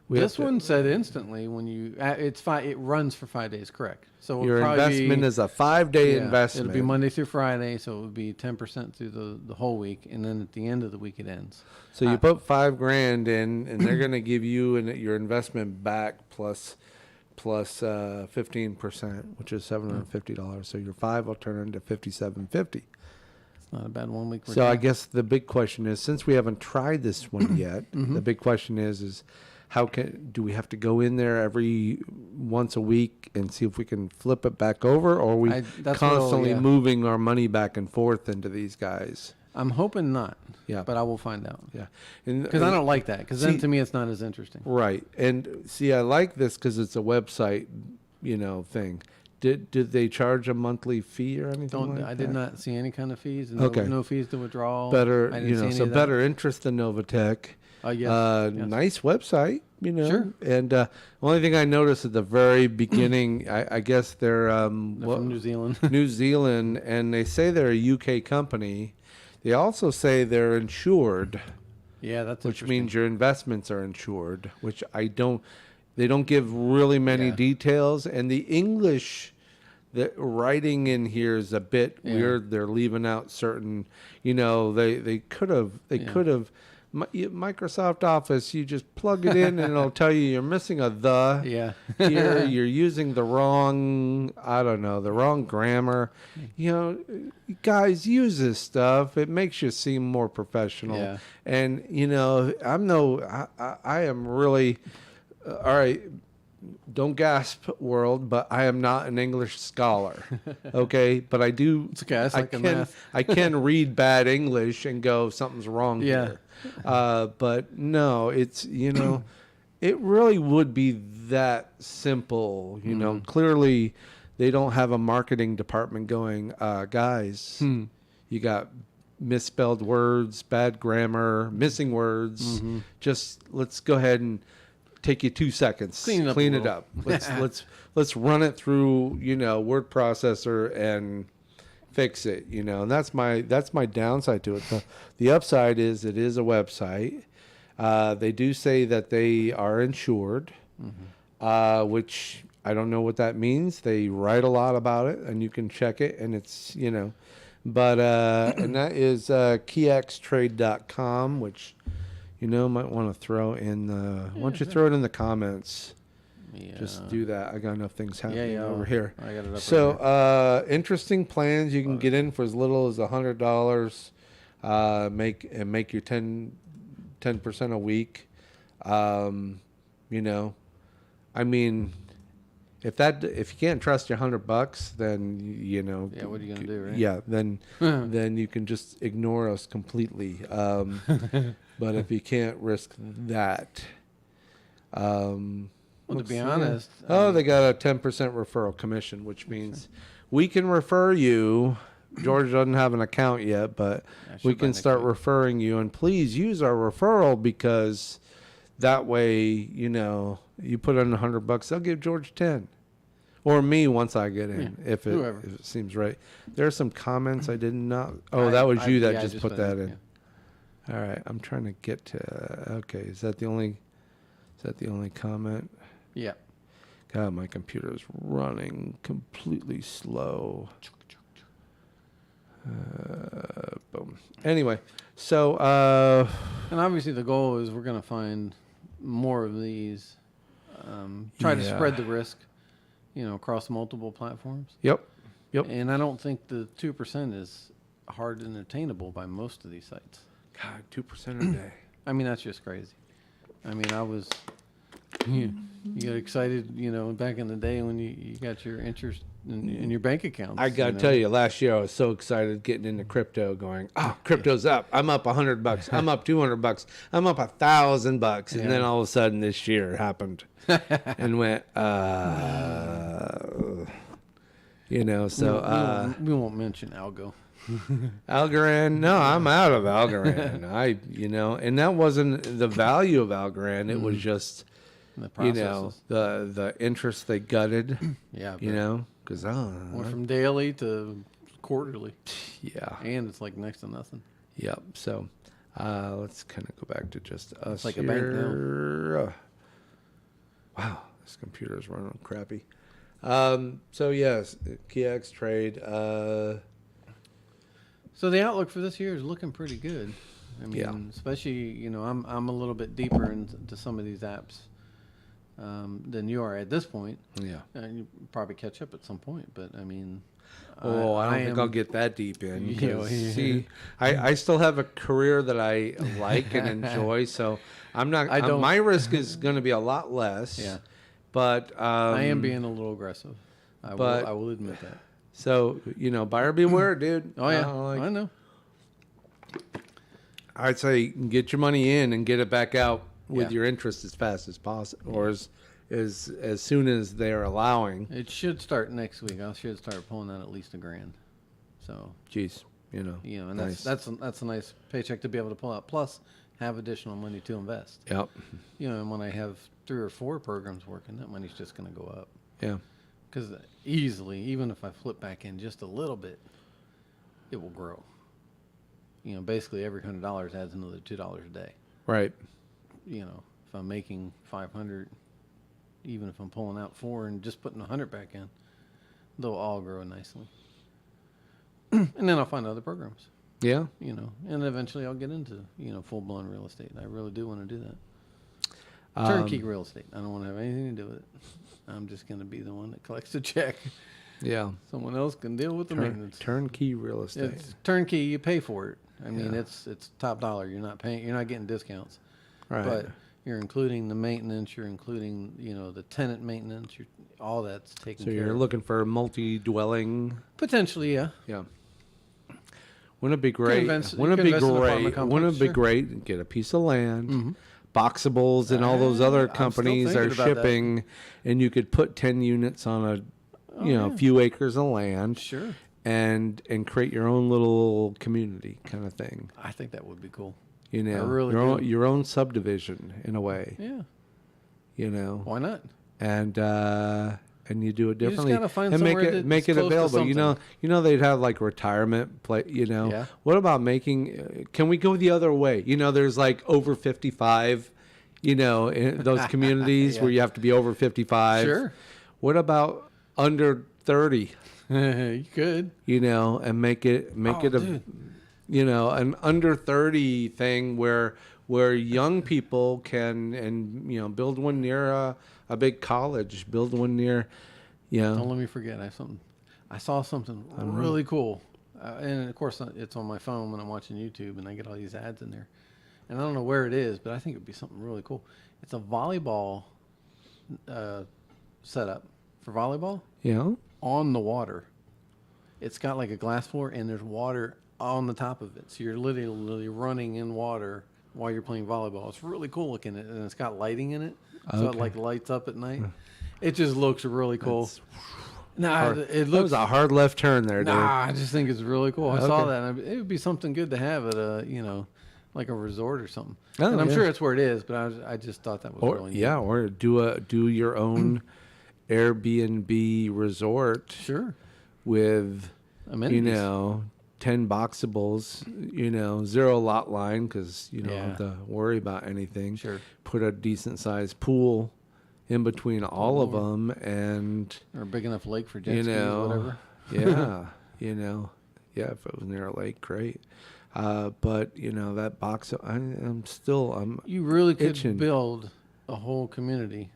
This one said instantly when you it's it runs for 5 days, correct? So it'll your probably investment is a 5-day yeah, investment. It'll be Monday through Friday, so it would be 10% through the whole week, and then at the end of the week it ends. So you put $5,000 in, and they're going to give you your investment back plus 15%, which is $750. So your 5 will turn into $5,750. It's not a bad 1 week. So I guess the big question is, since we haven't tried this one yet, the big question is how do we have to go in there every once a week and see if we can flip it back over, or are we constantly moving our money back and forth into these guys? I'm hoping not. Yeah. But I will find out. Yeah, Because I don't like that. Because then to me it's not as interesting. Right, and see, I like this because it's a website, thing. Did they charge a monthly fee or anything like that? I did not see any kind of fees. And Okay. no fees to withdraw. Better, I didn't see any so of that. better interest than Novatech. Yes, yes. Nice website, Sure. And only thing I noticed at the very beginning, I guess they're, They're from New Zealand. New Zealand, and they say they're a UK company. They also say they're insured, Yeah, that's which interesting. means your investments are insured, which they don't give really many Yeah. details. And the English, the writing in here is a bit weird. They're leaving out certain, they could have, Microsoft Office, you just plug it in and it'll tell you you're missing a the. Yeah. Here you're using the wrong, the wrong grammar. Guys, use this stuff. It makes you seem more professional. Yeah. And I am really, all right, don't gasp, world, but I am not an English scholar. Okay, but I do. It's okay. It's like math. I can read bad English and go, something's wrong Yeah. here. But no, it's, it really would be that simple. Clearly they don't have a marketing department going, guys, you got misspelled words, bad grammar, missing words. Just let's go ahead and take you 2 seconds. Clean it up a little. Let's run it through, word processor and fix it, and that's my downside to it. The upside is it is a website. They do say that they are insured, which I don't know what that means. They write a lot about it, and you can check it, and it's but and that is keyxtrade.com, which might want to throw in the. Why don't you throw it in the comments? Yeah. Just do that. I got enough things happening over I'll- here. I got it up So, right here. interesting plans. You can get in for as little as $100. Make your 10% a week. I mean, if you can't trust your $100, then Yeah, what are you gonna do, right? Yeah, then you can just ignore us completely. But if you can't risk that, Well, to be honest, they got a 10% referral commission, which means we can refer you. George doesn't have an account yet, but we can start referring you. And please use our referral, because that way, you put in $100, I'll give George 10, or me once I get in, if it seems right. There are some comments I did not. Oh, that was you that just put that in. Yeah. All right, I'm trying to get to. Okay, is that the only comment? Yeah. God, my computer is running completely slow. Boom. Anyway, so And obviously the goal is we're going to find more of these. Try to Yeah. spread the risk, across multiple platforms. yep. Yep. And I don't think the 2% is hard and attainable by most of these sites. God, 2% a day. I mean, that's just crazy. I mean, you get excited, back in the day when you got your interest in your bank accounts. I gotta tell you, last year I was so excited getting into crypto, going, "Oh, crypto's up! I'm up $100. I'm up $200. I'm up $1,000." And then all of a sudden, this year happened, and went, So we won't mention Algo. Algorand. No, I'm out of Algorand. And that wasn't the value of Algorand. It was just, The processes. the interest they gutted. Yeah. Because Went from daily to quarterly, yeah. and it's like next to nothing. Yep. So let's kind of go back to just us like a bank now. here. Wow, this computer is running crappy. So yes, KX trade. So the outlook for this year is looking pretty good. I mean, Yeah. especially I'm a little bit deeper into some of these apps than you are at this point. Yeah. And you probably catch up at some point, but I mean, Oh, I don't think I'll get that deep in. 'Cause, see, I still have a career that I like and enjoy, so I'm not. My risk is going to be a lot less. Yeah. But I am being a little aggressive. I will admit that. So buyer beware, dude. Oh yeah, I know. I'd say get your money in and get it back out with Yeah. your interest as fast as possible, or as soon as they're allowing. It should start next week. I should start pulling out at least $1,000. So Jeez, and nice. that's a nice paycheck to be able to pull out. Plus, have additional money to invest. Yep. And when I have 3 or 4 programs working, that money's just going to go up. Yeah. Because easily, even if I flip back in just a little bit, it will grow. Basically every $100 adds another $2 a day. Right. If I'm making 500, even if I'm pulling out 4 and just putting 100 back in, they'll all grow nicely. And then I'll find other programs. Yeah. And eventually I'll get into, full-blown real estate. I really do want to do that. Turnkey real estate. I don't want to have anything to do with it. I'm just going to be the one that collects the check. Yeah. Someone else can deal with the maintenance. Turnkey real estate. It's turnkey. You pay for it. I mean, Yeah. it's top dollar. You're not paying. You're not getting discounts. Right. But you're including the maintenance. You're including the tenant maintenance. All that's taken So care you're of. looking for a multi-dwelling. Potentially, yeah. Yeah. Wouldn't it be great? invest- you Wouldn't it can be invest in an apartment great? complex, Wouldn't it be sure. great? Get a piece of land. Boxables and all those other I'm still companies are thinking about that. shipping, and you could put 10 units on a few acres of land, Sure. and create your own little community kind of thing. I think that would be cool. your really do. own, your own subdivision in a way. Yeah. Why not? And you do it differently, gotta find and make somewhere it make that's it close to available. something. They'd have like retirement play. Yeah. What about making? Can we go the other way? There's like over 55. In those communities Yeah. where you have to be over 55. Sure. What about under 30? You could. And make it Dude. an under 30 thing where young people can build one near a big college, build one near Don't let me forget. I saw something really cool, and of course it's on my phone when I'm watching YouTube, and I get all these ads in there, and I don't know where it is, but I think it'd be something really cool. It's a volleyball setup for volleyball on the water. It's got like a glass floor, and there's water on the top of it, so you're literally running in water while you're playing volleyball. It's really cool looking, and it's got lighting in it, so it like lights up at night. It just looks really cool. Nah, it That was looks. a hard left turn there, dude. Nah, I just think it's really cool. I saw Okay. that, and it would be something good to have at like a resort or something. Oh, and I'm yeah. sure it's where it is, but I just thought that was really neat. Or do your own Airbnb resort Sure. with Amenities. 10 boxables, 0 lot line because you don't Yeah. have to worry about anything. Sure. Put a decent sized pool in between all of them, and Or a big enough lake for jet skis or whatever. yeah, Yeah, if it was near a lake, great. But you know that box. I'm You really could itching. build a whole community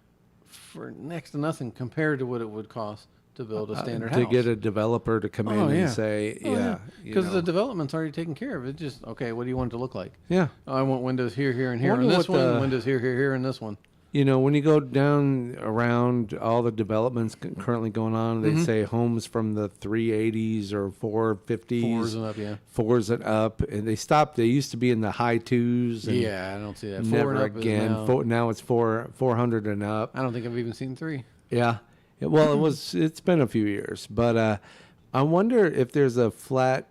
for next to nothing compared to what it would cost to build a standard to house. get a developer to come Oh, in yeah. and say, Oh, yeah, you because the know. development's already taken care of. It's just okay. What do you want it to look like? Yeah. Oh, I want windows here, here, and here wonder in this what one. the- Windows here, here, here in this one. You know, when you go down around all the developments currently going on, they Mhm. say homes from the 380s or 450s, Fours and up, yeah. fours and up, and they stopped. They used to be in the high twos. And Yeah, I don't see that. Four never and up is again. now- Now it's 400 and up. I don't think I've even seen 3. Yeah. Well, it's been a few years, but I wonder if there's a flat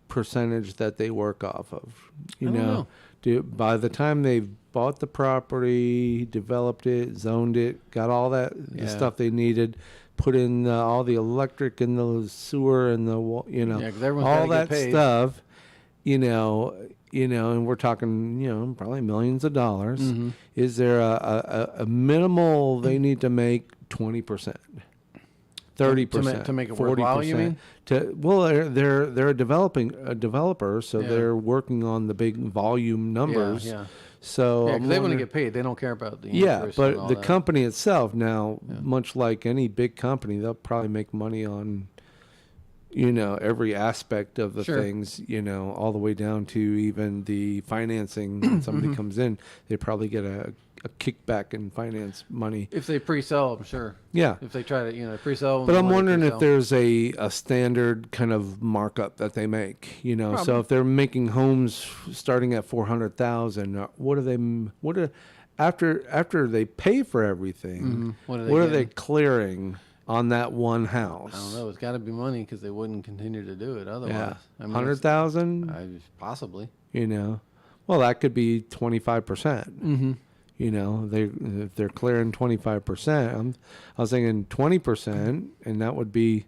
percentage that they work off of. You I don't know. By the time they've bought the property, developed it, zoned it, got all the Yeah. stuff they needed, put in all the electric and the sewer and Yeah, 'cause everyone's all gotta that get paid. stuff, and we're talking, probably millions of dollars. Mhm. Is there a minimal they need to make 20%? 30%, To make it worthwhile, you mean? They're a developer, so Yeah. they're working on the big volume numbers. Yeah, So yeah. I'm Because they want to wondering- get paid. They don't care about the yeah, interest and but all the that. company itself now, Yeah. much like any big company, they'll probably make money on, every aspect of the Sure. things, all the way down to even the financing. When somebody Mm-hmm. comes in, they probably get a kickback in finance money. If they pre-sell, I'm sure. Yeah. If they try to, pre-sell. and But they I'm wanna wondering if pre-sell. there's a standard kind of markup that they make, So Probably. if they're making homes starting at 400,000, after they pay for everything, Mhm. What are they what are they getting? clearing on that one house? I don't know. It's got to be money because they wouldn't continue to do it otherwise. Yeah, I mean, 100,000. possibly. Well, that could be 25%. Mm-hmm. If they're clearing 25%, I was thinking 20%, and that would be,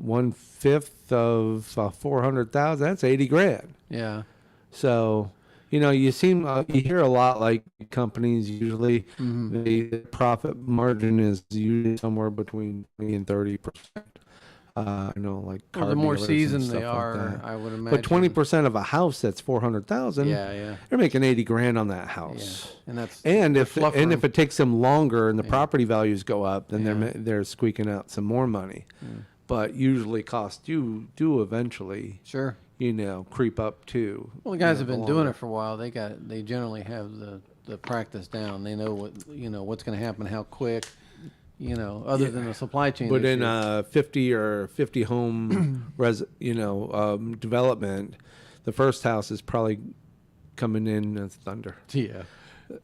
1/5 of 400,000. That's 80 grand. Yeah. So, you hear a lot like companies usually Mhm. the profit margin is usually somewhere between 20 and 30%. I know, like Well, car the more dealers and seasoned stuff they like are, that. I would imagine. But 20% of a house that's 400,000, Yeah, yeah, they're making 80 grand on that yeah. house. And that's And the if fluff room. it takes them longer and the Yeah. property values go up, then Yeah. they're squeaking out some more money. But usually costs do eventually, Sure. creep up too. Well, the guys have the been doing longer. it for a while. They generally have the practice down. They know what's going to happen, how quick. Other than the supply chain. But in issue. a 50 home development, the first house is probably coming in as thunder. Yeah,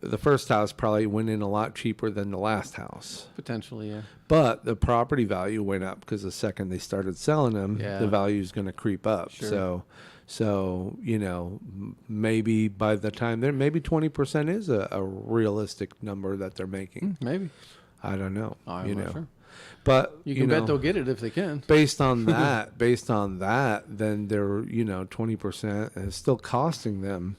The first house probably went in a lot cheaper than the last house. potentially, yeah. But the property value went up because the second they started selling them, Yeah. the value is going to creep up. Sure. So maybe by the time maybe 20% is a realistic number that they're making. Maybe. I don't know. I'm not sure. But You can bet they'll get it if they can. based on that, then they're 20% is still costing them.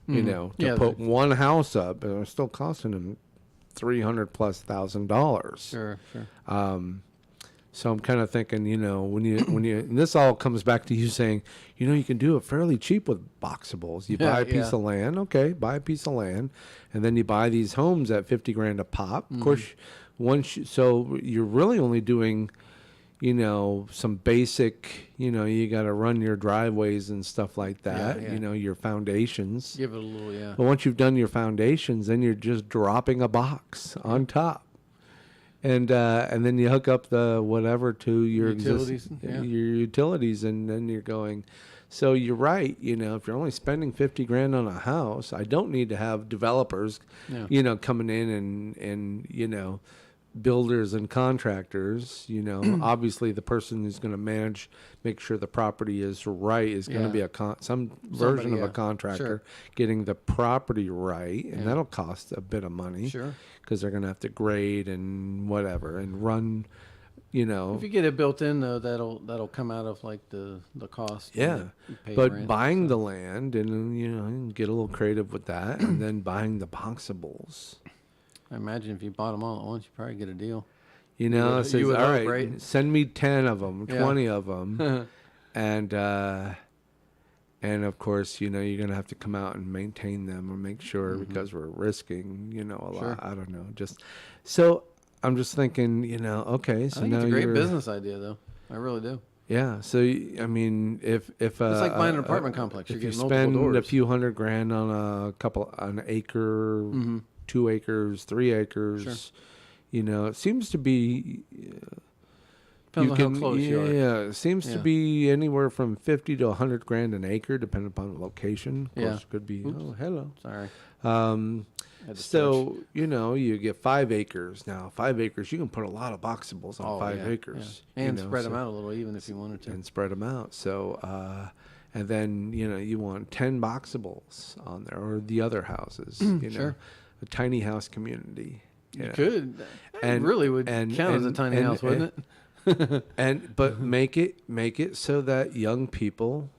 To Yeah, put one house up, and it's still costing them $300,000+. Sure, sure. So I'm kind of thinking, when you, and this all comes back to you saying, you can do it fairly cheap with boxables. You Yeah, buy a piece yeah. of land, okay, buy a piece of land, and then you buy these homes at 50 grand a pop. Of course, so you're really only doing, some basic, you got to run your driveways and stuff like that. yeah. Your foundations. Give it a little, yeah. But once you've done your foundations, then you're just dropping a box on top. And then you hook up the whatever to your Utilities, your utilities, and then you're going. So you're right. If you're only spending 50 grand on a house, I don't need to have developers, Yeah. coming in and builders and contractors. Obviously the person who's going to make sure the property is right is going to Yeah. be some version of yeah. a contractor Sure. getting the property right, and Yeah. that'll cost a bit of money. Sure. Because they're going to have to grade and whatever and run, If you get it built in, though, that'll come out of like the cost. when yeah. you pay But rent, buying so. the land and, get a little creative with that, and then buying the boxables. I imagine if you bought them all at once, you probably get a deal. You know, it says, would all hope, right, right? send me 10 of them, Yeah. 20 of them. And of course, you know, you're going to have to come out and maintain them or make sure because we're risking, you know, a Sure. lot. I don't know. So I'm just thinking, you know, okay, I so think now it's a great you're, business idea, though. I really do. yeah. So, I mean, if It's like buying an apartment complex. You're if you getting multiple spend a doors. few $100,000 on an acre, 2 acres, 3 acres, you know, it seems to be, Depends on how close you are. yeah, it seems to Yeah. be anywhere from 50 to 100 grand an acre, depending upon the location. Of Yeah. course, it could be. Oops. Oh, hello. Sorry. Had to So you know, you get 5 acres now. 5 acres, you can put a lot of boxables on 5 acres, Yeah. And you know, spread so- them out a little, even if you wanted to. and spread them out. So, and then you know, you want 10 boxables on there, or the other houses. You know, Sure. a tiny house community. You know. could. And- It really would and- count as a and- tiny and- house, wouldn't it? But make it so that young people,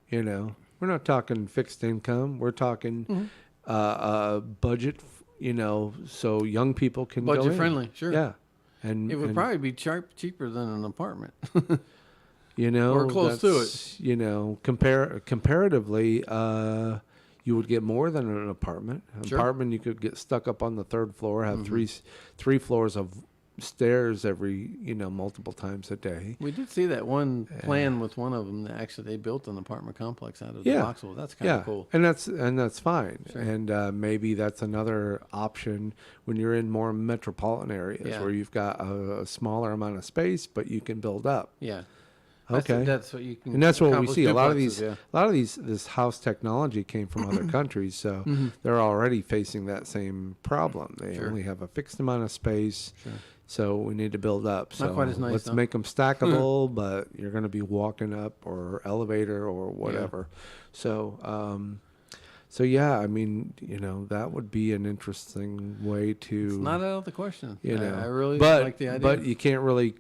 you know, we're not talking fixed income. We're talking budget, you know, so young people can go Budget in. friendly, sure. Yeah, and It would and, probably be cheaper than an apartment. you know, or close to that's, you know, comparatively, you would get more than an apartment. An Sure. apartment, you could get stuck up on the 3rd floor, have three floors of stairs every, you know, multiple times a day. We did see that one plan with one of them. That actually, they built an apartment complex out of the Yeah. Vauxhall. That's kind of cool. and that's fine. Sure. And maybe that's another option when you're in more metropolitan areas Yeah. where you've got a smaller amount of space, but you can build up. Yeah. Okay. That's what you can. And that's what we accomplish see. A lot of duplexes, these, this house technology came from other countries, so they're already facing that same problem. They Sure. only have a fixed amount of space, Sure. so we need to build up. So Not quite as nice, let's though. make them stackable, but you're going to be walking up or elevator or whatever. So yeah, I mean, you know, that would be an interesting way to. It's not out of the question. You know, I really but, like the idea. But you can't really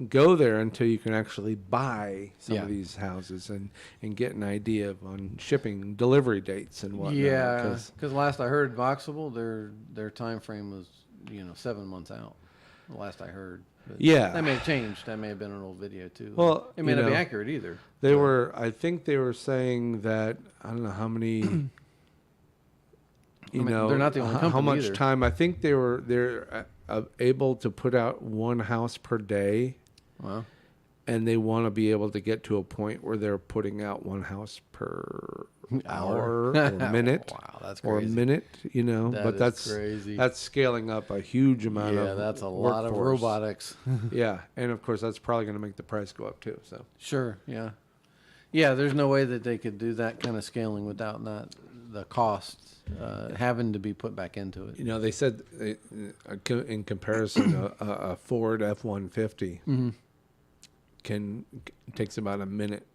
go there until you can actually buy some Yeah. of these houses and get an idea of on shipping delivery dates and whatnot. yeah, 'cause- because last I heard, Vauxhall, their time frame was 7 months out. The last I heard. But Yeah. that may have changed. That may have been an old video too. Well, it may you not be know, accurate either. they were. I think they were saying that I don't know how many. You I mean, know, they're not the only how company much either. time? I think they're able to put out one house per day. Wow. And they want to be able to get to a point where they're putting out one house per hour or minute. Wow, that's Or a crazy. minute, you know, That but is that's crazy. that's scaling up a huge amount of Yeah, that's a lot of workforce. robotics. Yeah, and of course that's probably going to make the price go up too. So Sure. Yeah. Yeah. There's no way that they could do that kind of scaling without the costs having to be put back into it. you know, they said in comparison, a Ford F-150 takes about a minute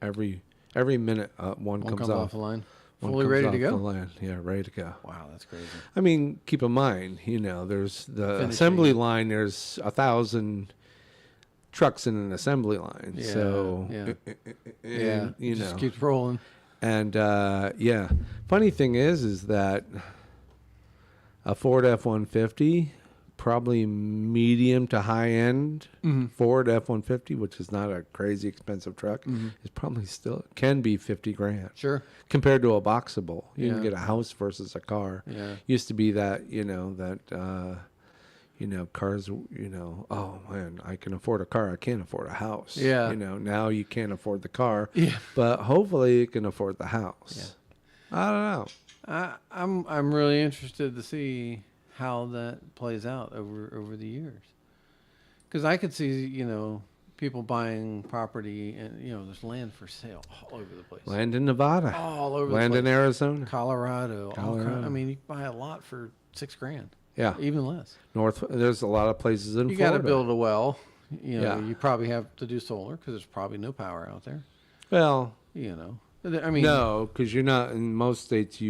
every minute. One One comes off the line, one fully comes ready off to the go. line. Yeah, ready to go. Wow, that's crazy. I mean, keep in mind, you know, there's the Finishing. assembly line. There's 1,000 trucks in an assembly line. Yeah, So, yeah. and, you just know, keeps rolling. and yeah. Funny thing is that a Ford F-150, probably medium to high end Ford F-150, which is not a crazy expensive truck, is probably still can be 50 grand. Sure. Compared to a boxable, you can Yeah. get a house versus a car. Yeah. Used to be that, you know, cars, you know, oh man, I can afford a car, I can't afford a house. Yeah. You know, now you can't afford the car, Yeah. but hopefully you can afford the house. I don't know. I'm really interested to see how that plays out over the years, because I could see people buying property and there's land for sale all over the place, Land in Nevada, all over land the in place. Colorado. Colorado. Colorado. I mean, you can buy a lot for $6,000, Yeah. even less. There's a lot of places in You got Florida. to build a well. Yeah. You probably have to do solar because there's probably no power out there. Well, I mean, no, because you're not in most states.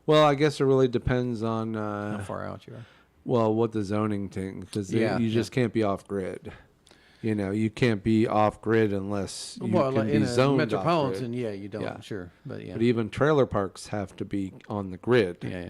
Well, I guess it really depends on how far out you are. well, what the zoning thing, because Yeah, you just can't be off grid. You can't be off grid unless you Well, can in be a zoned metropolitan, off-grid. yeah, you don't. Yeah. Sure, but yeah, But even trailer parks have to be on the grid. yeah.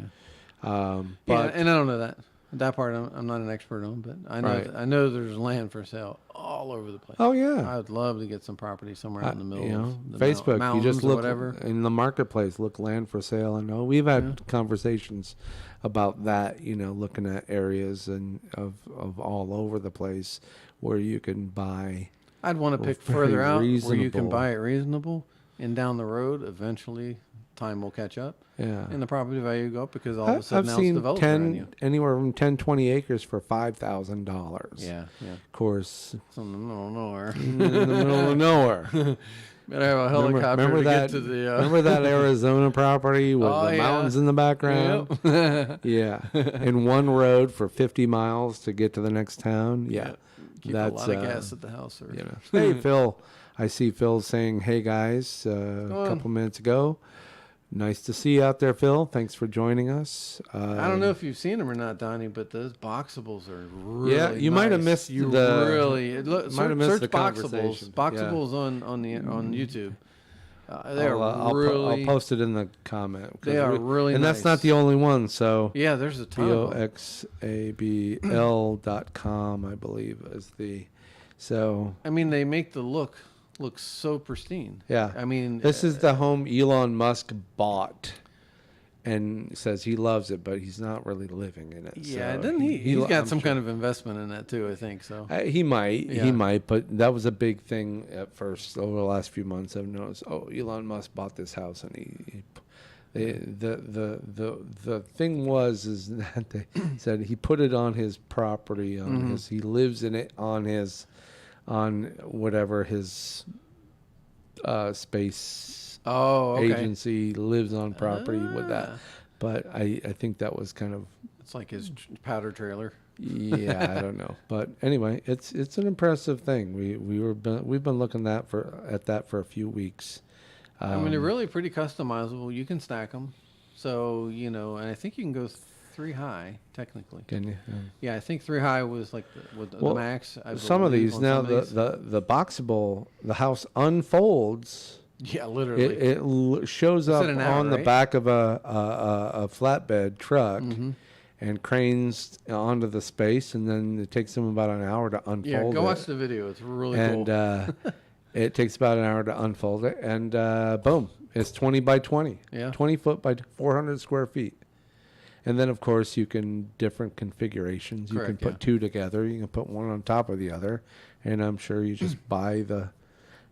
But Yeah, and I don't know that. That part I'm not an expert on, but I know Right. I know there's land for sale all over the place. Oh yeah. I would love to get some property somewhere out in the middle You know, of the Facebook. You mountains just or look whatever. in the marketplace. Look land for sale. I know we've had conversations about that. You know, looking at areas and of all over the place where you can buy. I'd want to pick very further out where you can reasonable. buy it reasonable, and down the road, eventually, time will catch up, Yeah. and the property value will go up because all of a I've sudden now it's seen developed around you. anywhere from 10, 20 acres for $5,000. Yeah, yeah. Of course, It's in the middle of nowhere. in the middle of nowhere. Better have a helicopter remember to that? get to the. Remember that Arizona property with Oh, the yeah. mountains in the background? Yep. Yeah, in one road for 50 miles to get to the next town. Yeah, Yep. Keep that's a lot of gas at the house. Or, you know. Hey Phil, I see Phil saying, "Hey guys," a couple minutes ago. Nice to see you out there, Phil. Thanks for joining us. I don't know if you've seen them or not, Donnie, but those boxables are really Yeah, you might have nice. missed You the- really might search, have missed search the boxables. conversation. Boxables on YouTube. They are I'll really I'll post it in the comment. 'cause They are really and that's not nice. the only one. So yeah. There's a ton of them. BOXABL.com, I believe, is the. So I mean, they make the look so pristine. yeah, I mean, this is the home Elon Musk bought, and says he loves it, but he's not really living in it. yeah. So Doesn't he? He's I'm got some sure- kind of investment in that too. I think so. He might, Yeah. he might, but that was a big thing at first. Over the last few months, I've noticed. Oh, Elon Musk bought this house, and the thing was is that they said he put it on his property, on his. He lives in it on whatever his space Oh, okay. agency lives on property with that. Ah. But I think that was kind of. It's like his powder trailer. Yeah, I don't know, but anyway, it's an impressive thing. We've been looking at that for a few weeks. I mean, they're really pretty customizable. You can stack them, so and I think you can go 3 high technically. Can you? Yeah, I think 3 high was like the max. I Some of believe, these on now, some of these. the boxable, the house unfolds. Yeah, literally. It shows up in an hour, on the right? back of a flatbed truck Mm-hmm. and cranes onto the space, and then it takes them about an hour to unfold Yeah, go it. watch the video. It's really And cool. it takes about an hour to unfold it, and boom, it's 20 by 20. Yeah. 20 foot by 400 square feet. And then, of course, you can different configurations. You Correct, can put 2 together. You can put one on top of the other, and I'm sure you just buy the.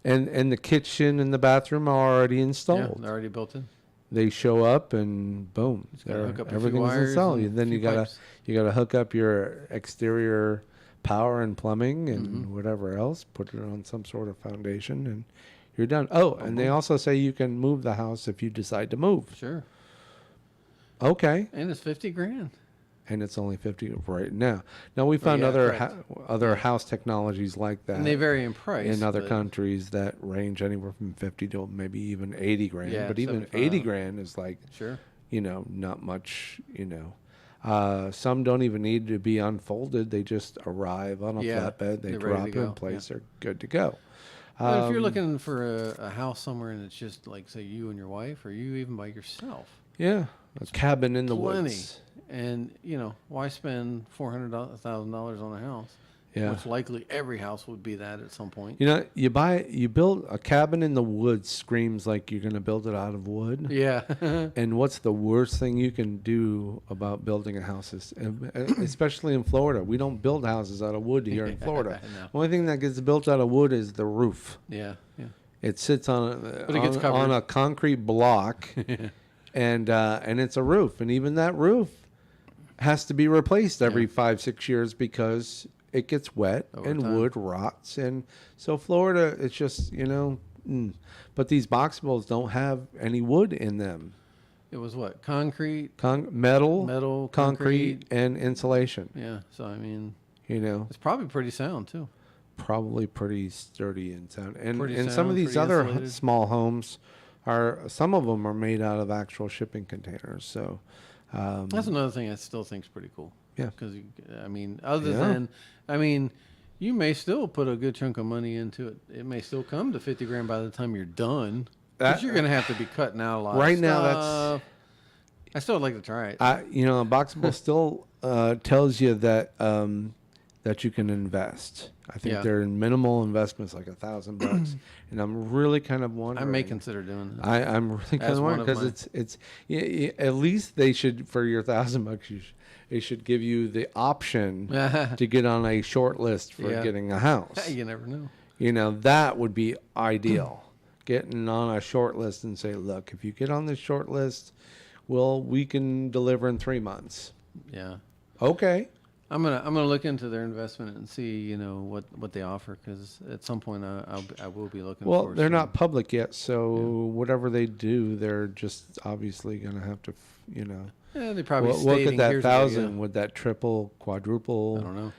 And the kitchen and the bathroom are already Yeah, installed. they're already built in. They show up, and boom, gotta hook up a few everything's wires installed. and Then a you few gotta pipes. hook up your exterior power and plumbing and Mm-hmm. whatever else. Put it on some sort of foundation, and you're done. Oh, and they also say you can move the house if you decide to move. Sure. Okay, And it's $50,000. and it's only 50 right now. Now we found yeah, other correct. other house technologies like that And they vary in price. in other but- countries that range anywhere from 50 to maybe even 80 grand. Yeah, but even 75. 80 grand is like, Sure. not much. Some don't even need to be unfolded. They just arrive on a Yeah, flatbed. They they're ready drop to it in go, place. They're good to go. But if you're looking for a house somewhere and it's just like, say, you and your wife, or you even by yourself, Yeah, a cabin in the plenty. woods. And why spend $400,000 on a house? Yeah. Which likely every house would be that at some point. You build a cabin in the woods. Screams like you're going to build it out of wood. Yeah. And what's the worst thing you can do about building a house is, especially in Florida, we don't build houses out of wood here in Florida. No. Only thing that gets built out of wood is the roof. Yeah. It sits on But it gets covered. on a concrete block, and it's a roof, and even that roof has to be replaced every 5-6 years because it gets wet Over and time. wood rots, and so Florida, it's just But these boxables don't have any wood in them. It was what? Concrete? Metal, concrete. concrete, and insulation. Yeah. So, I mean, You know, it's probably pretty sound, too. probably pretty sturdy and sound. And Pretty some of sound, these pretty other insulated. small homes some of them are made out of actual shipping containers. So That's another thing I still think is pretty cool. Yeah. Because, other Yeah. than, you may still put a good chunk of money into it. It may still come to $50,000 by the time you're done. That- Because you're going to have to be cutting out a lot Right of now, stuff. I still would like to try it. Boxable still tells you that that you can invest. I think Yeah. they're in minimal investments, like $1,000, and I'm really kind of wondering. I may consider doing that. I'm really kind As of one wondering of because it's at least they should, for your $1,000, they should give you the option to get on a short list for Yeah. getting a house. You never know. That would be ideal. Getting on a short list and say, look, if you get on this short list, well, we can deliver in 3 months. Yeah. Okay. I'm gonna look into their investment and see what they offer, because at some point I will be looking. Well, for they're some- not public yet, so whatever they do, they're just obviously going to have to, Yeah, they probably look stating, at that "Here's what you 1,000. get." Would that triple, quadruple? I don't know.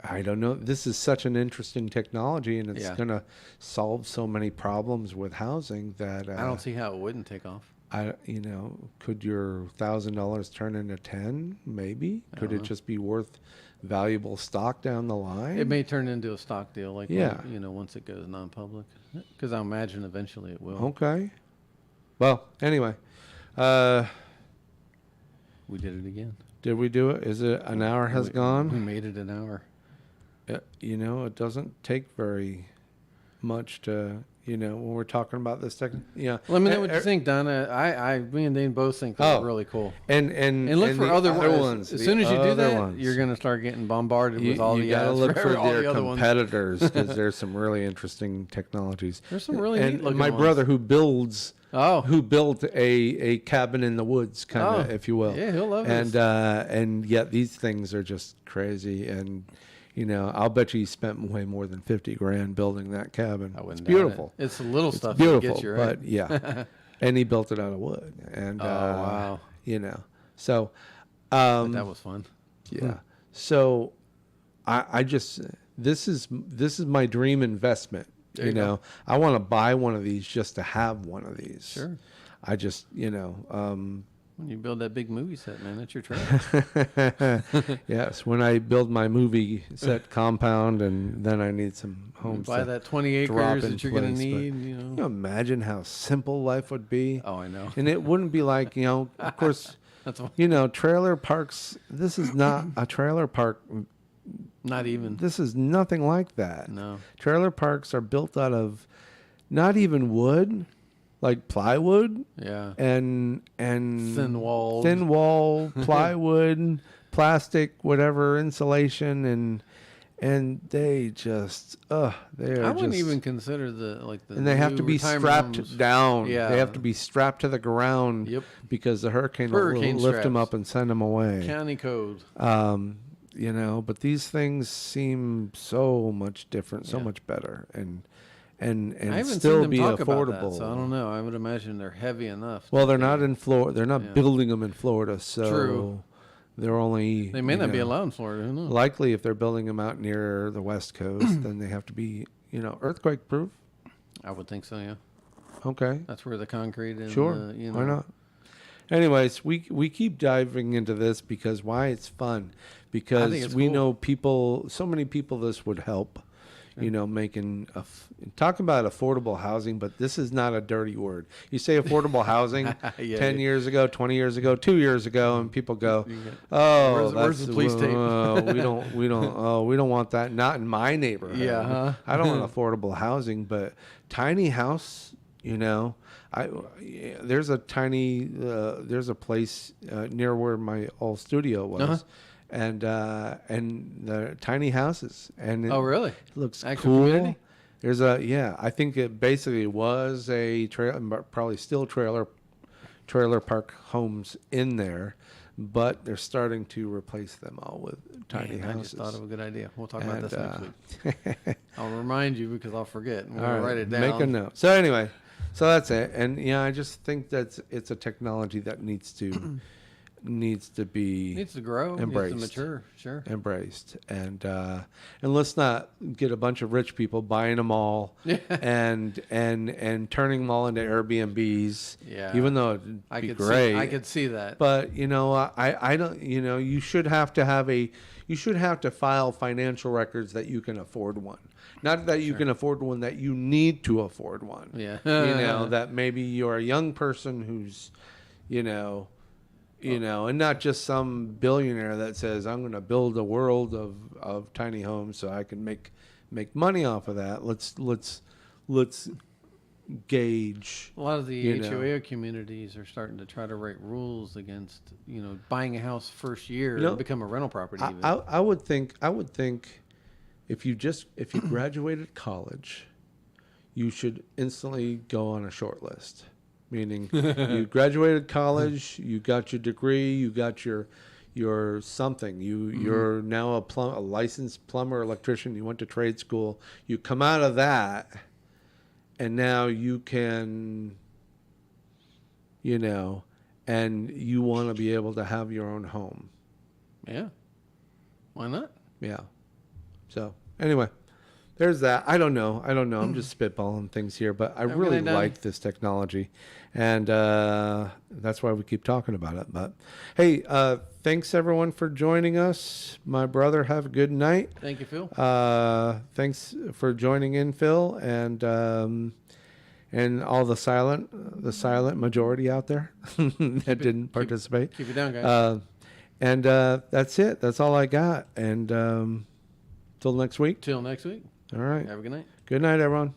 I don't know. This is such an interesting technology, and it's Yeah. going to solve so many problems with housing that I don't see how it wouldn't take off. could your $1,000 turn into 10? Maybe. Could don't it know. just be worth valuable stock down the line? It may turn into a stock deal, like Yeah. once it goes non-public, because I imagine eventually it will. Okay. Well, anyway, We did it again. did we do it? Is it an hour has We gone? made it an hour. It doesn't take very much to, when we're talking about this tech. Yeah. Let me know what you think, Donna. Me and Dane both think they're really cool. And look for the other ones. As the soon as you do other that, ones. you're going to start getting bombarded with all you the gotta ads look for all their the other ones. competitors, because there's some really interesting technologies. There's some really and neat looking my ones. brother who built a cabin in the woods, kind of, Oh, if you will. yeah, he'll love and this. and yet these things are just crazy. And I'll bet you he spent way more than $50,000 building that cabin. I wouldn't It's doubt it. beautiful. It's the little It's stuff that beautiful, gets you, right? but yeah. And he built it out of wood. And wow. So But that was fun. yeah. So I just this is my dream investment. There you go. I want to buy one of these just to have one of these. Sure. I just, When you build that big movie set, man, that's your treasure. yes, when I build my movie set compound, and then I need some homes. Buy to that 20 drop acres in that you're going to place, but need, Can you imagine how simple life would be? Oh, I know. And it wouldn't be like, of course, That's why- trailer parks. This is not a trailer park. not even. This is nothing like that. No. Trailer parks are built out of not even wood, like plywood Yeah. and Thin walled. thin wall plywood, plastic, whatever, insulation, and they just they are I wouldn't just, even consider the and they have to new be retirement strapped homes. down. Yeah. They have to be strapped to the ground. Yep. Because the hurricane Hurricane will lift them straps. up and send them away. County code. But these things seem so much different, so Yeah. much better, and I haven't still seen them be talk affordable. about that, so I don't know. I would imagine they're heavy enough. Well, they're to not be- in Florida. They're not Yeah. building them in Florida, so True. they're only. They may not be allowed in Florida. Who knows? Likely, if they're building them out near the West Coast, then they have to be, earthquake proof. I would think so. Yeah. Okay, That's where the concrete and sure. Why not? Anyways, we keep diving into this because why it's fun, because it's we cool. know people, so many people this would help. Talk about affordable housing, but this is not a dirty word. You say affordable housing Yeah, 10 yeah. years ago, 20 years ago, 2 years ago, and people go, "Oh, Where's the police tape?" we don't want that. Not in my neighborhood. Yeah, huh? I don't want affordable housing, but tiny house, there's a tiny, there's a place near where my old studio was. Uh-huh. And the tiny houses, and it Oh, really? looks Active cool. community? There's I think it basically was a probably still trailer park homes in there, but they're starting to replace them all with tiny Man, I houses. just thought of a good idea. We'll talk about And, this next week. I'll remind you because I'll forget. I'm all gonna right, write it down. make a note. So anyway, so that's it. And I just think it's a technology that needs to be Needs to grow. embraced. Needs to mature. Sure. embraced, and let's not get a bunch of rich people buying them all and turning them all into Airbnbs. Yeah. Even though it'd I be could great. I could see that. But I don't. You should have to file financial records that you can afford one. Not that you can afford one, that you need to afford one. Yeah. That maybe you're a young person who's, you know, and not just some billionaire that says, I'm going to build a world of tiny homes so I can make money off of that. Let's gauge. A lot of the you HOA know. communities are starting to try to write rules against, buying a house first year You know, and become a rental property. Even. I would think if you graduated college, you should instantly go on a short list. Meaning, you graduated college, you got your degree, you got your something. You're now a licensed plumber, electrician. You went to trade school. You come out of that, and now you can, and you want to be able to have your own home. Yeah. Why not? Yeah. So anyway, there's that. I don't know. I'm just spitballing things here, but I really like this technology, and that's why we keep talking about it. But hey, thanks everyone for joining us. My brother, have a good night. Thank you, Phil. Thanks for joining in, Phil, and all the silent majority out there that didn't participate. Keep it down, guys. And that's it. That's all I got. And till next week. Till next week. All right. Have a good night. Good night, everyone.